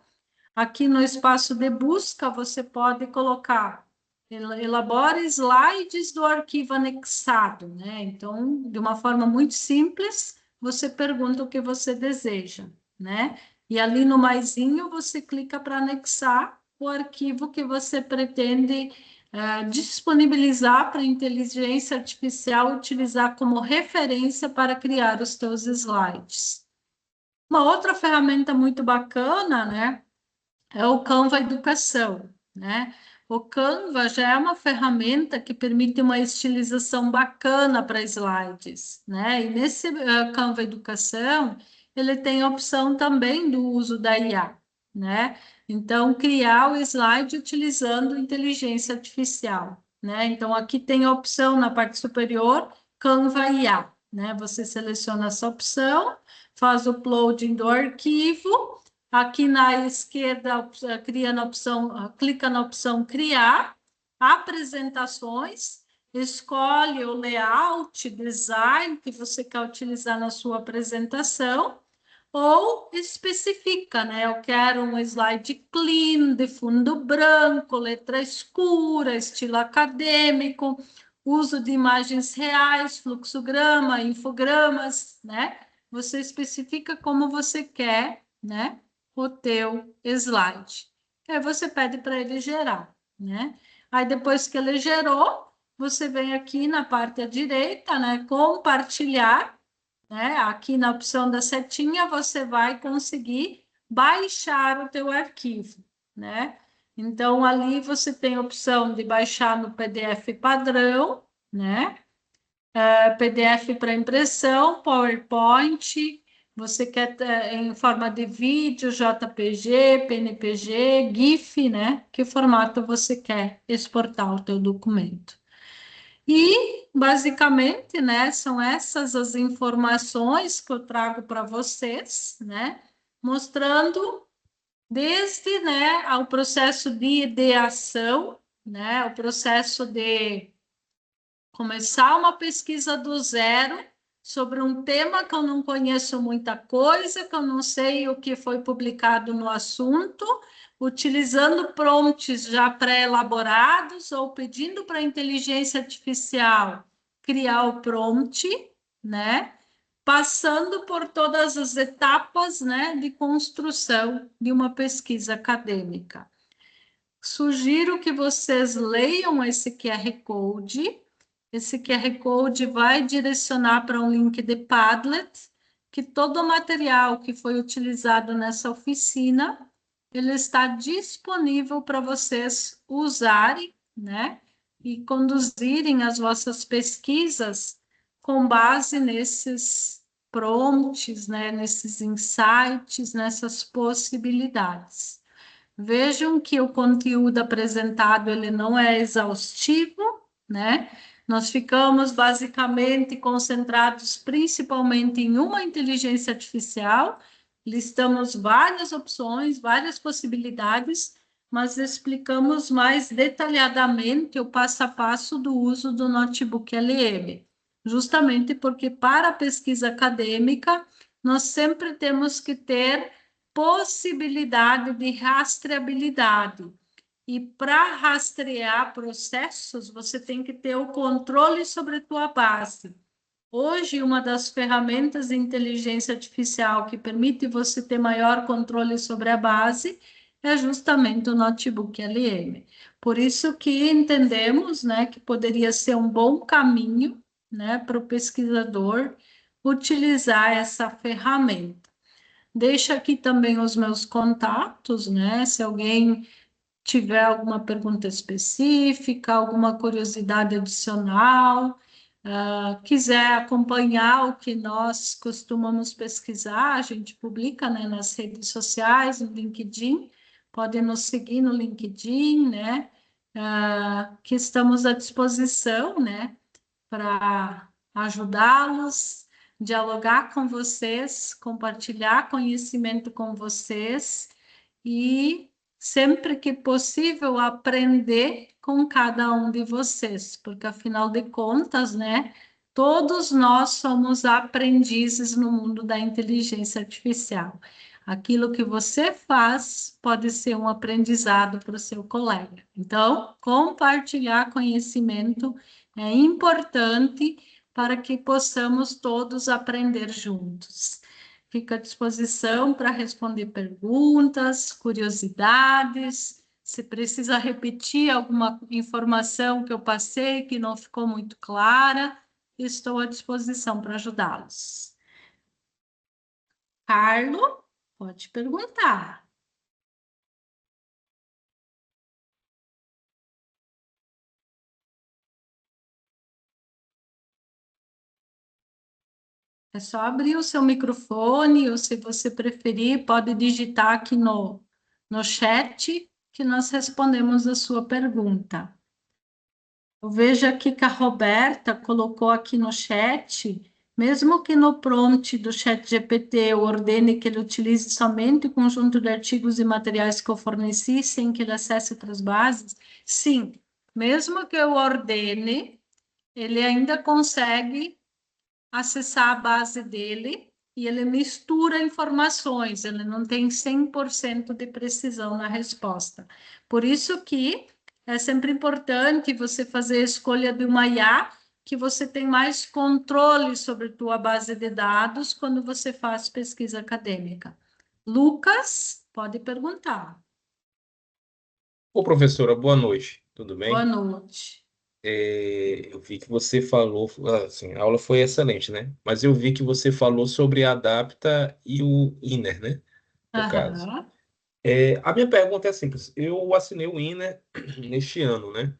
Aqui no espaço de busca, você pode colocar, elabore slides do arquivo anexado, né? Então, de uma forma muito simples, você pergunta o que você deseja, né? E ali no maisinho, você clica para anexar o arquivo que você pretende disponibilizar para a inteligência artificial utilizar como referência para criar os seus slides. Uma outra ferramenta muito bacana, né? É o Canva Educação, né? O Canva já é uma ferramenta que permite uma estilização bacana para slides, né? E nesse Canva Educação, ele tem a opção também do uso da IA, né? Então, criar o slide utilizando inteligência artificial, né? Então, aqui tem a opção na parte superior, Canva IA, né? Você seleciona essa opção, faz o uploading do arquivo. Aqui na esquerda, clica na opção criar. apresentações, escolhe o layout, design que você quer utilizar na sua apresentação, ou especifica, né? Eu quero um slide clean, de fundo branco, letra escura, estilo acadêmico, uso de imagens reais, fluxograma, infogramas, né? Você especifica como você quer, né? O teu slide. Aí você pede para ele gerar, né? Aí depois que ele gerou, você vem aqui na parte à direita, né? Compartilhar, né? Aqui na opção da setinha, você vai conseguir baixar o teu arquivo, né? Então, ali você tem a opção de baixar no PDF padrão, né? PDF para impressão, PowerPoint, você quer em forma de vídeo, JPG, PNPG, GIF, né? Que formato você quer exportar o teu documento. E, basicamente, né, são essas as informações que eu trago para vocês, né, mostrando desde, né, ao processo de ideação, né, o processo de começar uma pesquisa do zero sobre um tema que eu não conheço muita coisa, que eu não sei o que foi publicado no assunto, utilizando prompts já pré-elaborados ou pedindo para a inteligência artificial criar o prompt, né? Passando por todas as etapas, né, de construção de uma pesquisa acadêmica. Sugiro que vocês leiam esse QR Code. Esse QR Code vai direcionar para um link de Padlet, que todo o material que foi utilizado nessa oficina, ele está disponível para vocês usarem, né? E conduzirem as vossas pesquisas com base nesses prompts, né? Nesses insights, nessas possibilidades. Vejam que o conteúdo apresentado ele não é exaustivo, né? Nós ficamos basicamente concentrados principalmente em uma inteligência artificial, listamos várias opções, várias possibilidades, mas explicamos mais detalhadamente o passo a passo do uso do notebook LM, justamente porque para a pesquisa acadêmica nós sempre temos que ter possibilidade de rastreabilidade. E para rastrear processos, você tem que ter o controle sobre a tua base. Hoje, uma das ferramentas de inteligência artificial que permite você ter maior controle sobre a base é justamente o notebook LM. Por isso que entendemos, né, que poderia ser um bom caminho, né, para o pesquisador utilizar essa ferramenta. Deixo aqui também os meus contatos, né? Se alguém tiver alguma pergunta específica, alguma curiosidade adicional, quiser acompanhar o que nós costumamos pesquisar, a gente publica, né, nas redes sociais, no LinkedIn, pode nos seguir no LinkedIn, né? Que estamos à disposição, né, para ajudá-los, dialogar com vocês, compartilhar conhecimento com vocês e, sempre que possível, aprender com cada um de vocês, porque, afinal de contas, né, todos nós somos aprendizes no mundo da inteligência artificial. Aquilo que você faz pode ser um aprendizado para o seu colega. Então, compartilhar conhecimento é importante para que possamos todos aprender juntos. Fico à disposição para responder perguntas, curiosidades. Se precisa repetir alguma informação que eu passei que não ficou muito clara, estou à disposição para ajudá-los. Carlo, pode perguntar. É só abrir o seu microfone, ou se você preferir, pode digitar aqui no chat, que nós respondemos a sua pergunta. Eu vejo aqui que a Roberta colocou aqui no chat, mesmo que no prompt do chat GPT eu ordene que ele utilize somente o conjunto de artigos e materiais que eu forneci, sem que ele acesse outras bases, sim, mesmo que eu ordene, ele ainda consegue acessar a base dele e ele mistura informações, ele não tem 100% de precisão na resposta. Por isso que é sempre importante você fazer a escolha de uma IA que você tem mais controle sobre a tua base de dados quando você faz pesquisa acadêmica. Lucas, pode perguntar. Ô, professora, boa noite, tudo Boa bem? noite. Eu vi que você falou, assim, a aula foi excelente, né? Mas eu vi que você falou sobre a Adapta e o Inner, né? No caso. Aham. A minha pergunta é simples. Eu assinei o Inner neste ano, né?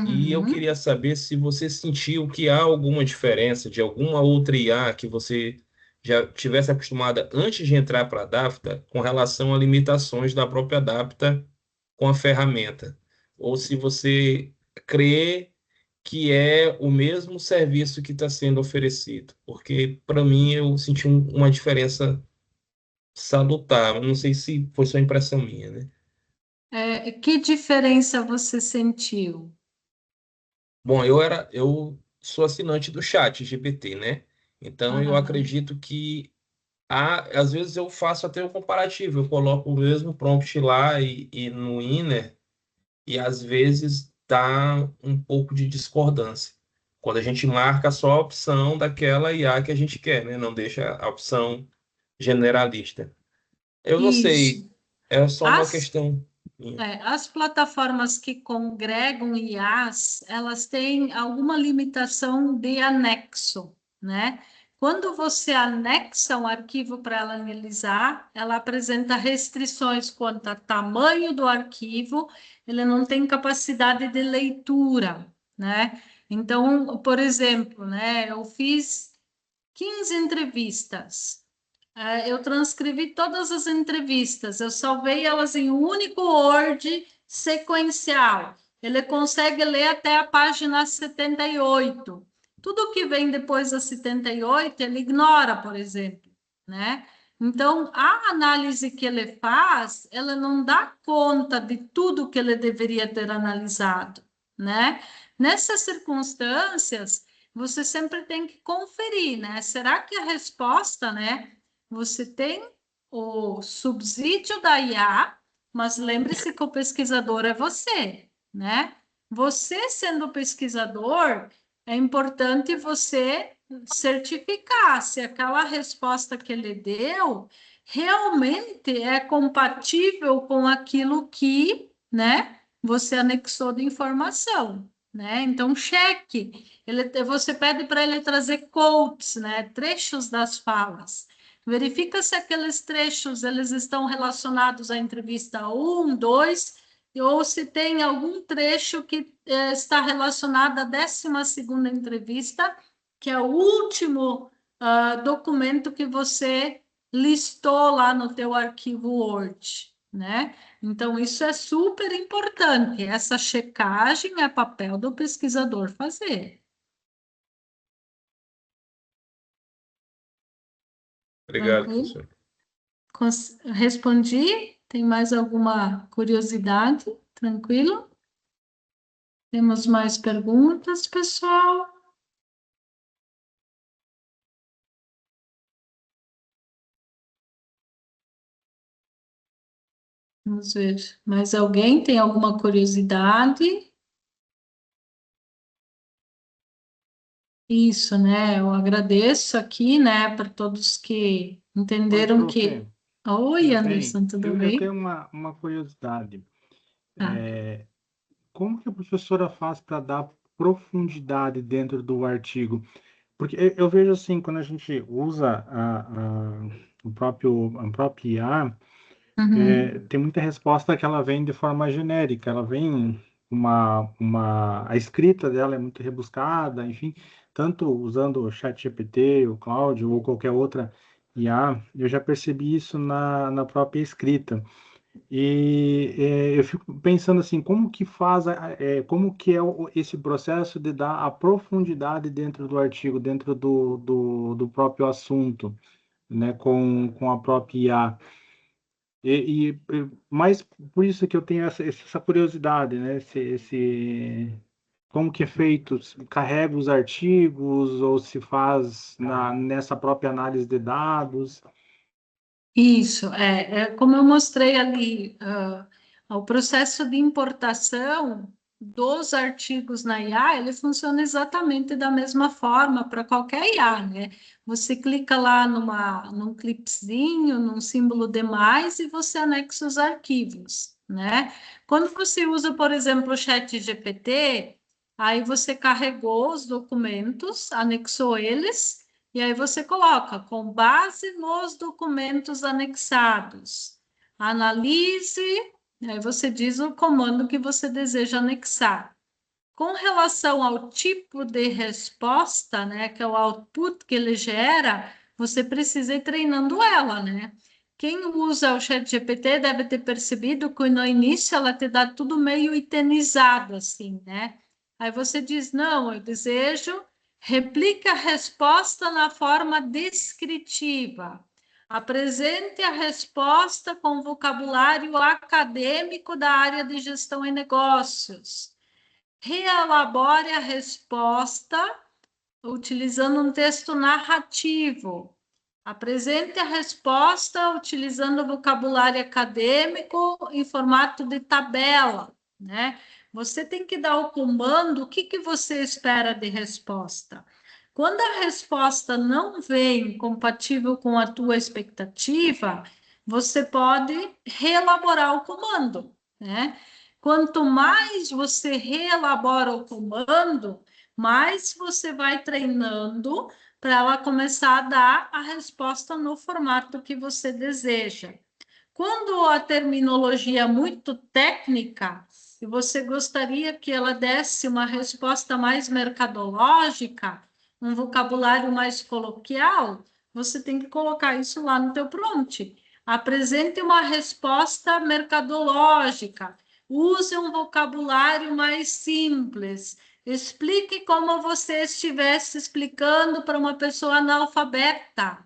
E eu Uhum. queria saber se você sentiu que há alguma diferença de alguma outra IA que você já tivesse acostumada antes de entrar para a Adapta com relação a limitações da própria Adapta com a ferramenta. Ou se você crê que é o mesmo serviço que está sendo oferecido. Porque, para mim, eu senti uma diferença salutar. Eu não sei se foi só impressão minha, né? Que diferença você sentiu? Bom, eu sou assinante do chat GPT, né? Então eu Aham. acredito que às vezes eu faço até o comparativo, eu coloco o mesmo prompt lá e no Inner, e às vezes dá um pouco de discordância. Quando a gente marca só a opção daquela IA que a gente quer, né? Não deixa a opção generalista. Eu não sei, Isso. é só uma As, questão minha. as plataformas que congregam IAs, elas têm alguma limitação de anexo, né? Quando você anexa um arquivo para ela analisar, ela apresenta restrições quanto ao tamanho do arquivo, ele não tem capacidade de leitura, né? Então, por exemplo, né, eu fiz 15 entrevistas. Eu transcrevi todas as entrevistas, eu salvei elas em um único Word sequencial. Ele consegue ler até a página 78. Tudo que vem depois da 78, ele ignora, por exemplo, né? Então, a análise que ele faz, ela não dá conta de tudo que ele deveria ter analisado, né? Nessas circunstâncias, você sempre tem que conferir, né? Será que a resposta, né? Você tem o subsídio da IA, mas lembre-se que o pesquisador é você, né? Você sendo pesquisador, é importante você certificar se aquela resposta que ele deu realmente é compatível com aquilo que, né, você anexou de informação, né? Então, cheque. Você pede para ele trazer quotes, né, trechos das falas. Verifica se aqueles trechos eles estão relacionados à entrevista 1, 2, ou se tem algum trecho que está relacionado à 12ª entrevista, que é o último documento que você listou lá no teu arquivo Word, né? Então, isso é super importante. Essa checagem é papel do pesquisador fazer. Obrigado, Tranquilo? professor. Respondi? Tem mais alguma curiosidade? Tranquilo? Temos mais perguntas, pessoal? Vamos ver. Mais alguém tem alguma curiosidade? Isso, né? Eu agradeço aqui, né, para todos que Oi, entenderam profe, que. Oi, tudo bem? Anderson, tudo Eu tenho bem? uma curiosidade. Ah, Como que a professora faz para dar profundidade dentro do artigo? Porque eu vejo assim, quando a gente usa a própria IA, uhum. tem muita resposta que ela vem de forma genérica, ela vem a escrita dela é muito rebuscada, enfim, tanto usando o ChatGPT, o Claude ou qualquer outra IA, eu já percebi isso na própria escrita. E eu fico pensando assim, como que faz, como que é esse processo de dar a profundidade dentro do artigo, dentro do próprio assunto, né, com a própria IA. Mas por isso que eu tenho essa curiosidade, né? Como que é feito? Se carrega os artigos ou se faz nessa própria análise de dados? Isso, como eu mostrei ali, o processo de importação dos artigos na IA, ele funciona exatamente da mesma forma para qualquer IA, né? Você clica lá num clipezinho, num símbolo de mais e você anexa os arquivos, né? Quando você usa, por exemplo, o ChatGPT, aí você carregou os documentos, anexou eles, e aí você coloca, com base nos documentos anexados, analise, aí você diz o comando que você deseja anexar. Com relação ao tipo de resposta, né, que é o output que ele gera, você precisa ir treinando ela, né? Quem usa o ChatGPT deve ter percebido que no início ela te dá tudo meio itemizado, assim, né? Aí você diz, não, eu desejo, replique a resposta na forma descritiva. Apresente a resposta com vocabulário acadêmico da área de gestão e negócios. Reelabore a resposta utilizando um texto narrativo. Apresente a resposta utilizando vocabulário acadêmico em formato de tabela, né? Você tem que dar o comando, o que você espera de resposta. Quando a resposta não vem compatível com a tua expectativa, você pode reelaborar o comando, né? Quanto mais você reelabora o comando, mais você vai treinando para ela começar a dar a resposta no formato que você deseja. Quando a terminologia é muito técnica e você gostaria que ela desse uma resposta mais mercadológica, um vocabulário mais coloquial, você tem que colocar isso lá no teu prompt. Apresente uma resposta mercadológica, use um vocabulário mais simples, explique como você estivesse explicando para uma pessoa analfabeta.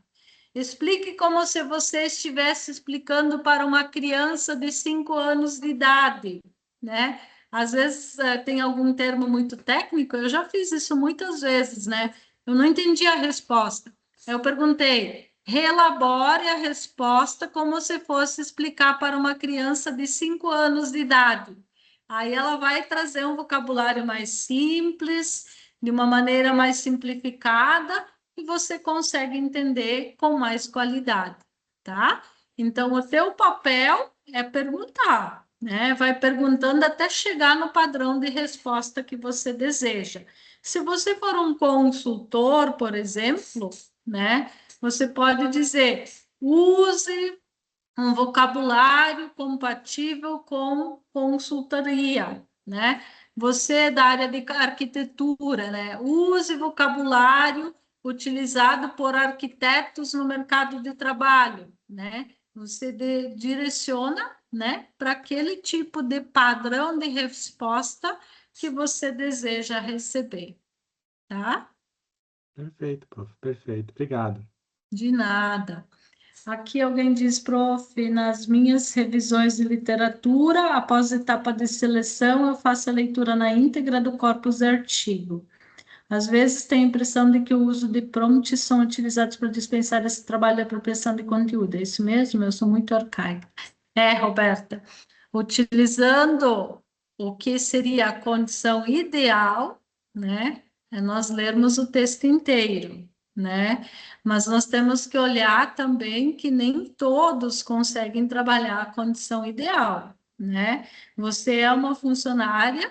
Explique como se você estivesse explicando para uma criança de 5 anos de idade, né? Às vezes tem algum termo muito técnico, eu já fiz isso muitas vezes, né? Eu não entendi a resposta. Eu perguntei, reelabore a resposta como se fosse explicar para uma criança de 5 anos de idade. Aí ela vai trazer um vocabulário mais simples, de uma maneira mais simplificada, e você consegue entender com mais qualidade, tá? Então, o teu papel é perguntar, né? Vai perguntando até chegar no padrão de resposta que você deseja. Se você for um consultor, por exemplo, né? Você pode dizer, use um vocabulário compatível com consultoria, né? Você é da área de arquitetura, né? Use vocabulário utilizado por arquitetos no mercado de trabalho, né? Você direciona, né, para aquele tipo de padrão de resposta que você deseja receber, tá? Perfeito, prof. Perfeito. Obrigado. De nada. Aqui alguém diz, prof, nas minhas revisões de literatura, após a etapa de seleção, eu faço a leitura na íntegra do corpus de artigo. Às vezes tenho a impressão de que o uso de prompts são utilizados para dispensar esse trabalho de apropriação de conteúdo. É isso mesmo? Eu sou muito arcaica. Roberta, utilizando o que seria a condição ideal, né? É nós lermos o texto inteiro, né? Mas nós temos que olhar também que nem todos conseguem trabalhar a condição ideal, né? Você é uma funcionária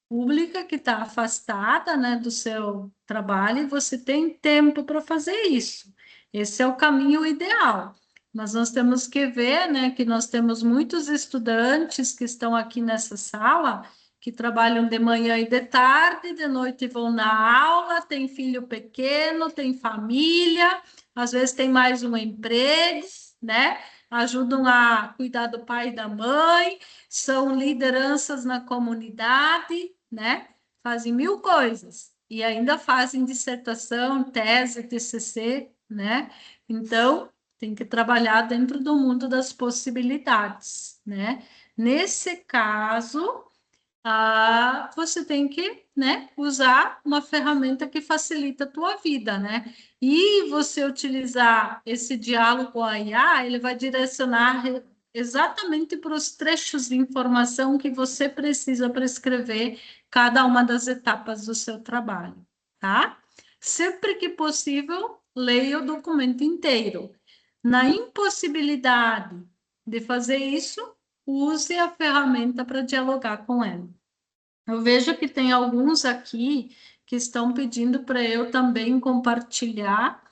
pública que está afastada, né, do seu trabalho e você tem tempo para fazer isso. Esse é o caminho ideal. Mas nós temos que ver, né, que nós temos muitos estudantes que estão aqui nessa sala que trabalham de manhã e de tarde, de noite vão na aula, tem filho pequeno, tem família, às vezes tem mais um emprego, né? Ajudam a cuidar do pai e da mãe, são lideranças na comunidade, né? Fazem 1000 coisas e ainda fazem dissertação, tese, TCC, né? Então, tem que trabalhar dentro do mundo das possibilidades, né? Nesse caso, você tem que, né, usar uma ferramenta que facilita a tua vida, né? E você utilizar esse diálogo com a IA, ele vai direcionar exatamente para os trechos de informação que você precisa para escrever cada uma das etapas do seu trabalho, tá? Sempre que possível, leia o documento inteiro. Na impossibilidade de fazer isso, use a ferramenta para dialogar com ela. Eu vejo que tem alguns aqui que estão pedindo para eu também compartilhar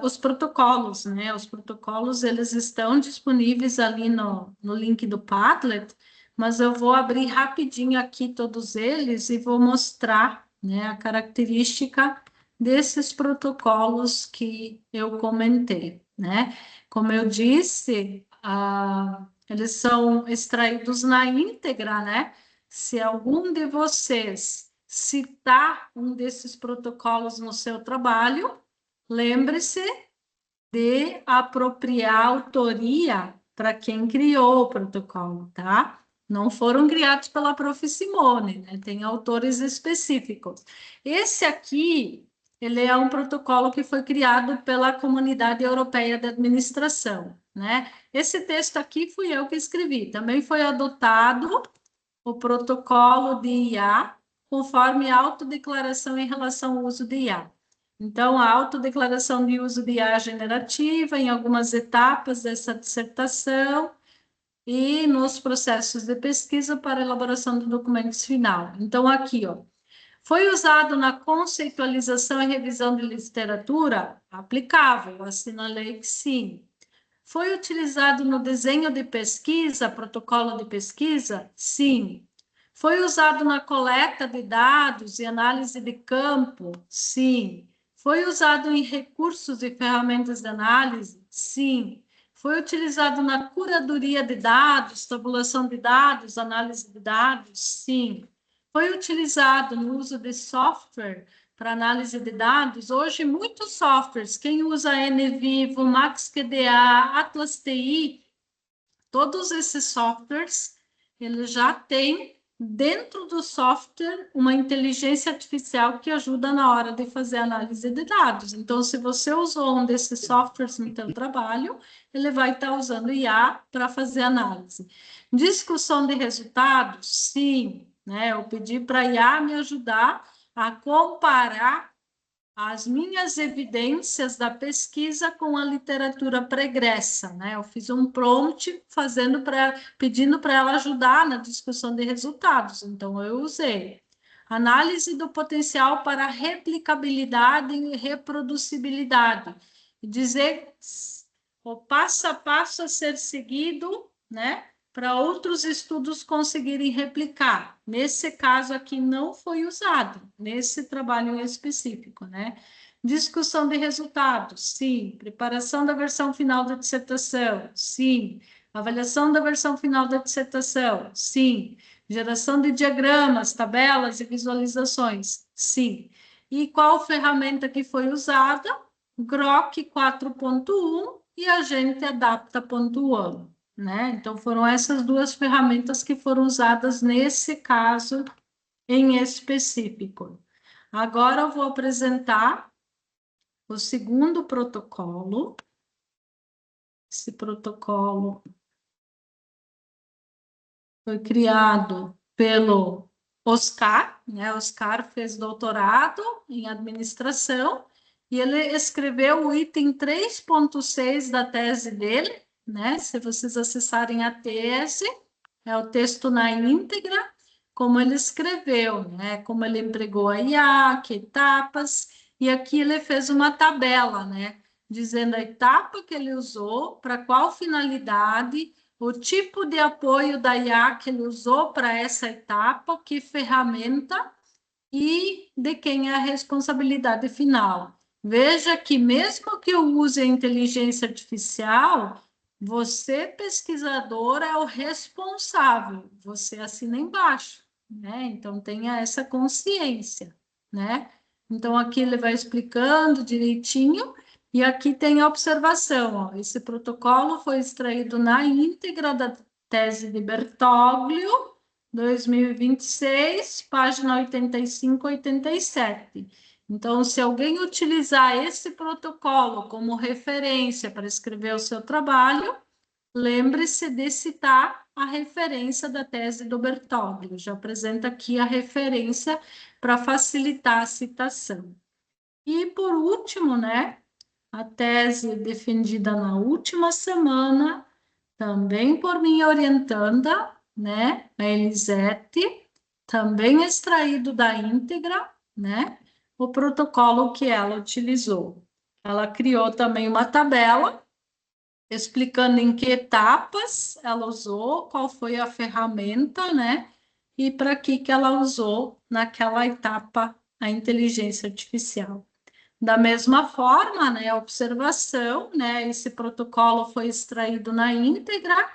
os protocolos, né? Os protocolos, eles estão disponíveis ali no link do Padlet, mas eu vou abrir rapidinho aqui todos eles e vou mostrar, né, a característica desses protocolos que eu comentei, né? Como eu disse, eles são extraídos na íntegra, né? Se algum de vocês citar um desses protocolos no seu trabalho, lembre-se de apropriar a autoria para quem criou o protocolo, tá? Não foram criados pela Prof. Simone, né? Tem autores específicos. Esse aqui, ele é um protocolo que foi criado pela Comunidade Europeia de Administração, né? Esse texto aqui fui eu que escrevi. Também foi adotado o protocolo de IA, conforme a autodeclaração em relação ao uso de IA. Então, a autodeclaração de uso de IA generativa em algumas etapas dessa dissertação e nos processos de pesquisa para elaboração do documento final. Então, aqui, ó, foi usado na conceitualização e revisão de literatura? Aplicável, assinalei que sim. Foi utilizado no desenho de pesquisa, protocolo de pesquisa? Sim. Foi usado na coleta de dados e análise de campo? Sim. Foi usado em recursos e ferramentas de análise? Sim. Foi utilizado na curadoria de dados, tabulação de dados, análise de dados? Sim. Foi utilizado no uso de software para análise de dados? Hoje, muitos softwares, quem usa NVivo, MaxQDA, Atlas TI, todos esses softwares, eles já têm dentro do software uma inteligência artificial que ajuda na hora de fazer análise de dados. Então, se você usou um desses softwares no seu trabalho, ele vai estar usando IA para fazer análise. Discussão de resultados? Sim, né? Eu pedi para a IA me ajudar a comparar as minhas evidências da pesquisa com a literatura pregressa, né? Eu fiz um prompt pedindo para ela ajudar na discussão de resultados, então eu usei. Análise do potencial para replicabilidade e reproducibilidade. Dizer o passo a passo a ser seguido, né? Para outros estudos conseguirem replicar. Nesse caso aqui não foi usado, nesse trabalho em específico, né? Discussão de resultados, sim. Preparação da versão final da dissertação, sim. Avaliação da versão final da dissertação, sim. Geração de diagramas, tabelas e visualizações, sim. E qual ferramenta que foi usada? Grok 4.1 e Agente Adapta.1. Né? Então, foram essas duas ferramentas que foram usadas nesse caso em específico. Agora, eu vou apresentar o segundo protocolo. Esse protocolo foi criado pelo Oscar, né? Oscar fez doutorado em administração e ele escreveu o item 3.6 da tese dele, né? Se vocês acessarem a tese, é o texto na íntegra, como ele escreveu, né? Como ele empregou a IA, que etapas, e aqui ele fez uma tabela, né? Dizendo a etapa que ele usou, para qual finalidade, o tipo de apoio da IA que ele usou para essa etapa, que ferramenta e de quem é a responsabilidade final. Veja que mesmo que eu use a inteligência artificial, você, pesquisador, é o responsável, você assina embaixo, né? Então, tenha essa consciência, né? Então, aqui ele vai explicando direitinho, E aqui tem a observação, ó, esse protocolo foi extraído na íntegra da tese de Bertoglio, 2026, página 85 e 87. Então, se alguém utilizar esse protocolo como referência para escrever o seu trabalho, lembre-se de citar a referência da tese do Bertoglio. Já apresenta aqui a referência para facilitar a citação. E, por último, né, a tese defendida na última semana, também por minha orientanda, né, a Elisete, também extraído da íntegra, né, o protocolo que ela utilizou. Ela criou também uma tabela explicando em que etapas ela usou, qual foi a ferramenta, né, e para que ela usou naquela etapa a inteligência artificial. Da mesma forma, né, a observação, né, esse protocolo foi extraído na íntegra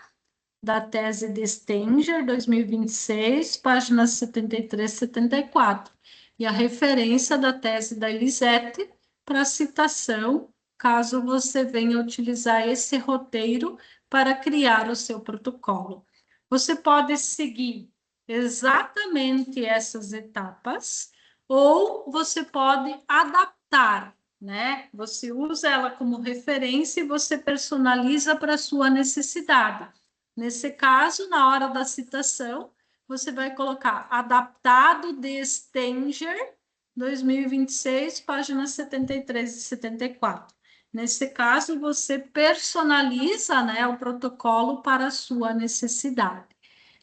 da tese de Stenger, 2026, páginas 73 e 74, e a referência da tese da Elisete para citação, caso você venha utilizar esse roteiro para criar o seu protocolo. Você pode seguir exatamente essas etapas, ou você pode adaptar, né? Você usa ela como referência e você personaliza para a sua necessidade. Nesse caso, na hora da citação, você vai colocar adaptado de Stenger, 2026, páginas 73 e 74. Nesse caso, você personaliza, né, o protocolo para a sua necessidade.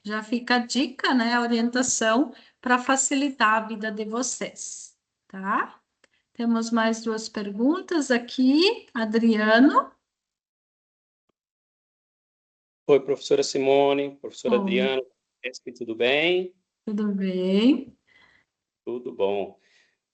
Já fica a dica, né, a orientação para facilitar a vida de vocês, tá? Temos mais duas perguntas aqui. Adriano. Oi, professora Simone, professora Oi. Adriano, tudo bem? Tudo bem? Tudo bom.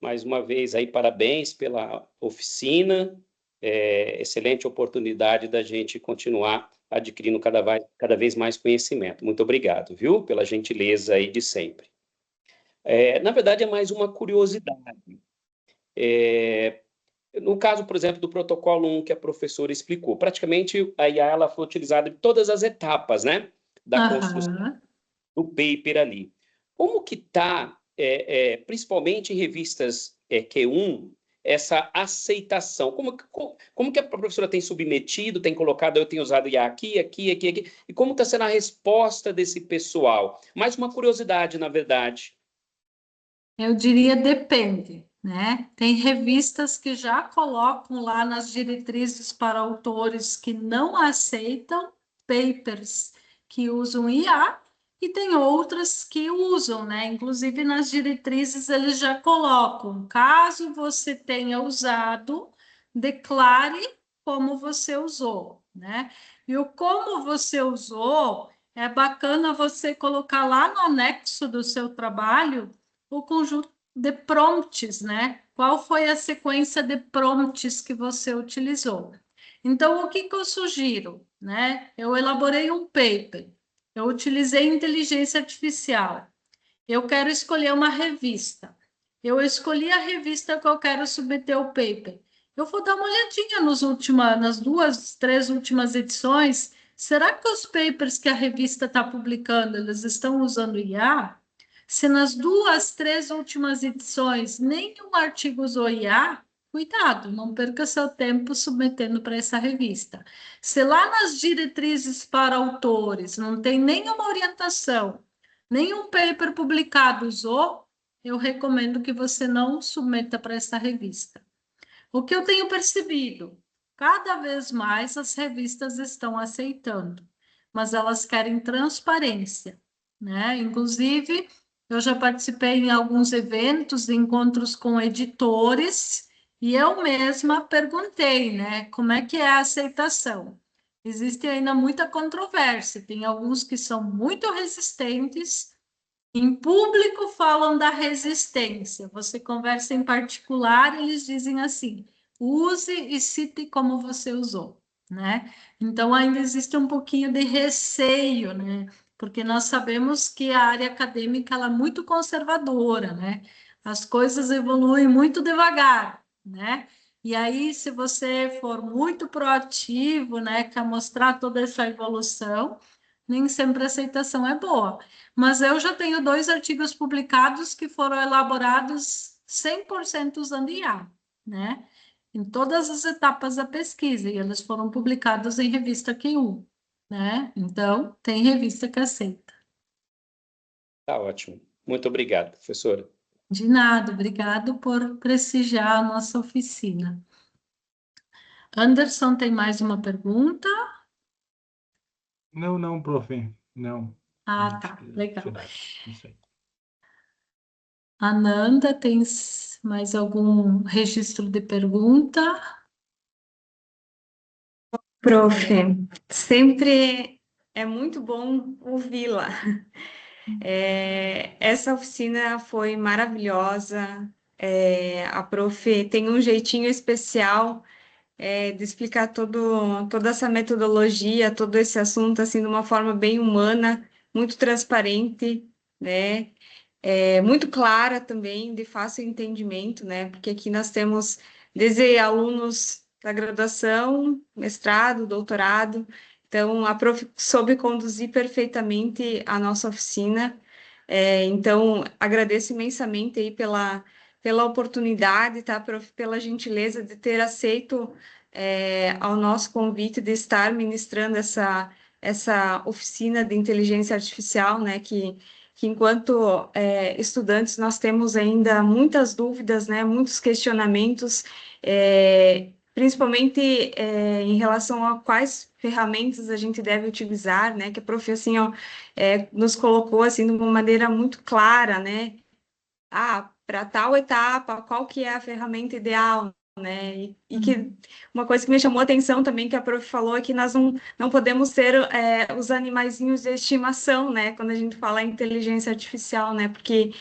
Mais uma vez aí, parabéns pela oficina, excelente oportunidade da gente continuar adquirindo cada vez mais conhecimento. Muito obrigado, viu, pela gentileza aí de sempre. Na verdade, é mais uma curiosidade. No caso, por exemplo, do protocolo 1 que a professora explicou, praticamente a IA ela foi utilizada em todas as etapas, né, da construção do paper ali. Como que está, principalmente em revistas Q1, essa aceitação? Como que a professora tem submetido, tem colocado, eu tenho usado IA aqui, e como está sendo a resposta desse pessoal? Mais uma curiosidade, na verdade. Eu diria depende, né? Tem revistas que já colocam lá nas diretrizes para autores que não aceitam papers que usam IA, e tem outras que usam, né? Inclusive nas diretrizes eles já colocam, caso você tenha usado, declare como você usou, né? E o como você usou, é bacana você colocar lá no anexo do seu trabalho o conjunto de prompts, né? Qual foi a sequência de prompts que você utilizou? Então, o que eu sugiro, né? Eu elaborei um paper, eu utilizei inteligência artificial, eu quero escolher uma revista, eu escolhi a revista que eu quero submeter o paper. Eu vou dar uma olhadinha nas 2, 3 últimas edições. Será que os papers que a revista está publicando, eles estão usando IA? Se nas 2, 3 últimas edições nenhum artigo usou IA, cuidado, não perca seu tempo submetendo para essa revista. Se lá nas diretrizes para autores não tem nenhuma orientação, nenhum paper publicado usou, eu recomendo que você não submeta para essa revista. O que eu tenho percebido? Cada vez mais as revistas estão aceitando, mas elas querem transparência, né? Inclusive, eu já participei em alguns eventos, encontros com editores, e eu mesma perguntei, né, como é que é a aceitação? Existe ainda muita controvérsia, tem alguns que são muito resistentes, em público falam da resistência. Você conversa em particular, eles dizem assim: use e cite como você usou, né? Então ainda existe um pouquinho de receio, né? Porque nós sabemos que a área acadêmica ela é muito conservadora, né? As coisas evoluem muito devagar, né? E aí, se você for muito proativo, né, quer mostrar toda essa evolução, nem sempre a aceitação é boa. Mas eu já tenho 2 artigos publicados que foram elaborados 100% usando IA, né? Em todas as etapas da pesquisa, e eles foram publicados em revista Q1, né? Então, tem revista que aceita. Tá ótimo. Muito obrigado, professora. De nada, obrigado por prestigiar a nossa oficina. Anderson, tem mais uma pergunta? Não, prof. Não. Ah, tá, legal. Isso aí. Ananda, tem mais algum registro de pergunta? Prof, sempre é muito bom ouvi-la. Essa oficina foi maravilhosa. A prof tem um jeitinho especial de explicar toda essa metodologia, todo esse assunto assim de uma forma bem humana, muito transparente, né? Muito clara também, de fácil entendimento, né? Porque aqui nós temos desde alunos da graduação, mestrado, doutorado. Então, a prof soube conduzir perfeitamente a nossa oficina. Então, agradeço imensamente aí pela oportunidade, tá, prof, pela gentileza de ter aceito ao nosso convite de estar ministrando essa oficina de inteligência artificial, né, que enquanto estudantes nós temos ainda muitas dúvidas, né, muitos questionamentos, principalmente em relação a quais ferramentas a gente deve utilizar, né, que a prof, assim, ó, nos colocou, assim, de uma maneira muito clara, né, para tal etapa, qual que é a ferramenta ideal, né? E que uma coisa que me chamou a atenção também, que a prof falou, é que nós não podemos ser os animaizinhos de estimação, né? Quando a gente fala em inteligência artificial, né? Porque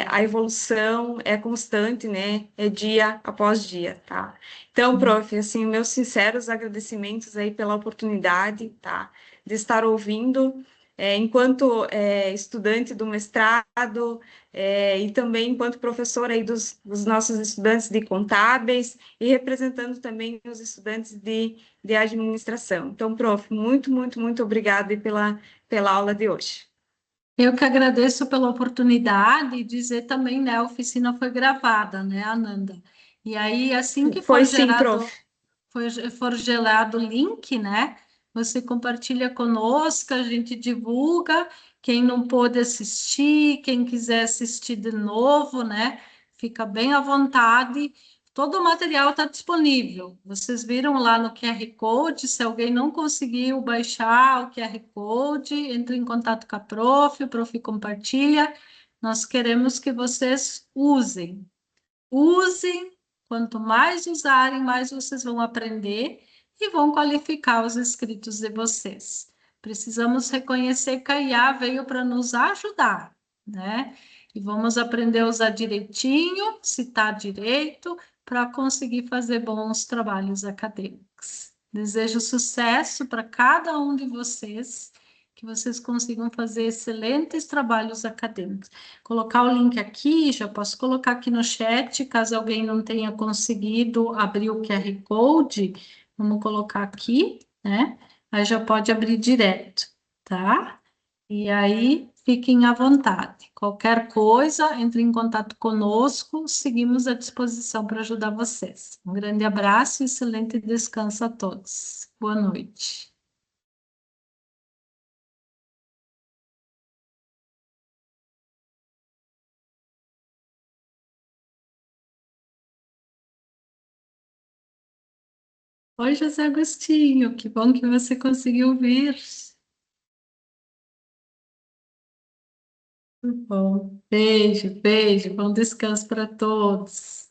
a evolução é constante, né? É dia após dia, tá? Então, prof, assim, meus sinceros agradecimentos aí pela oportunidade, tá? De estar ouvindo, enquanto estudante do mestrado, e também enquanto professora aí dos nossos estudantes de contábeis e representando também os estudantes de administração. Então, prof, muito, muito, muito obrigada pela aula de hoje. Eu que agradeço pela oportunidade e dizer também, né, a oficina foi gravada, né, Ananda? E aí, assim que Foi sim, prof. for gerado o link, né, você compartilha conosco, a gente divulga, quem não pôde assistir, quem quiser assistir de novo, né, fica bem à vontade. Todo o material está disponível. Vocês viram lá no QR Code. Se alguém não conseguiu baixar o QR Code, entre em contato com a prof compartilha. Nós queremos que vocês usem. Usem, quanto mais usarem, mais vocês vão aprender e vão qualificar os escritos de vocês. Precisamos reconhecer que a IA veio para nos ajudar, né? E vamos aprender a usar direitinho, citar direito, para conseguir fazer bons trabalhos acadêmicos. Desejo sucesso para cada um de vocês, que vocês consigam fazer excelentes trabalhos acadêmicos. Colocar o link aqui, já posso colocar aqui no chat, caso alguém não tenha conseguido abrir o QR Code, vamos colocar aqui, né? Aí já pode abrir direto, tá? E aí, fiquem à vontade. Qualquer coisa, entre em contato conosco, seguimos à disposição para ajudar vocês. Um grande abraço e excelente descanso a todos. Boa noite. Oi, José Agostinho, que bom que você conseguiu vir. Bom, beijo, bom descanso para todos.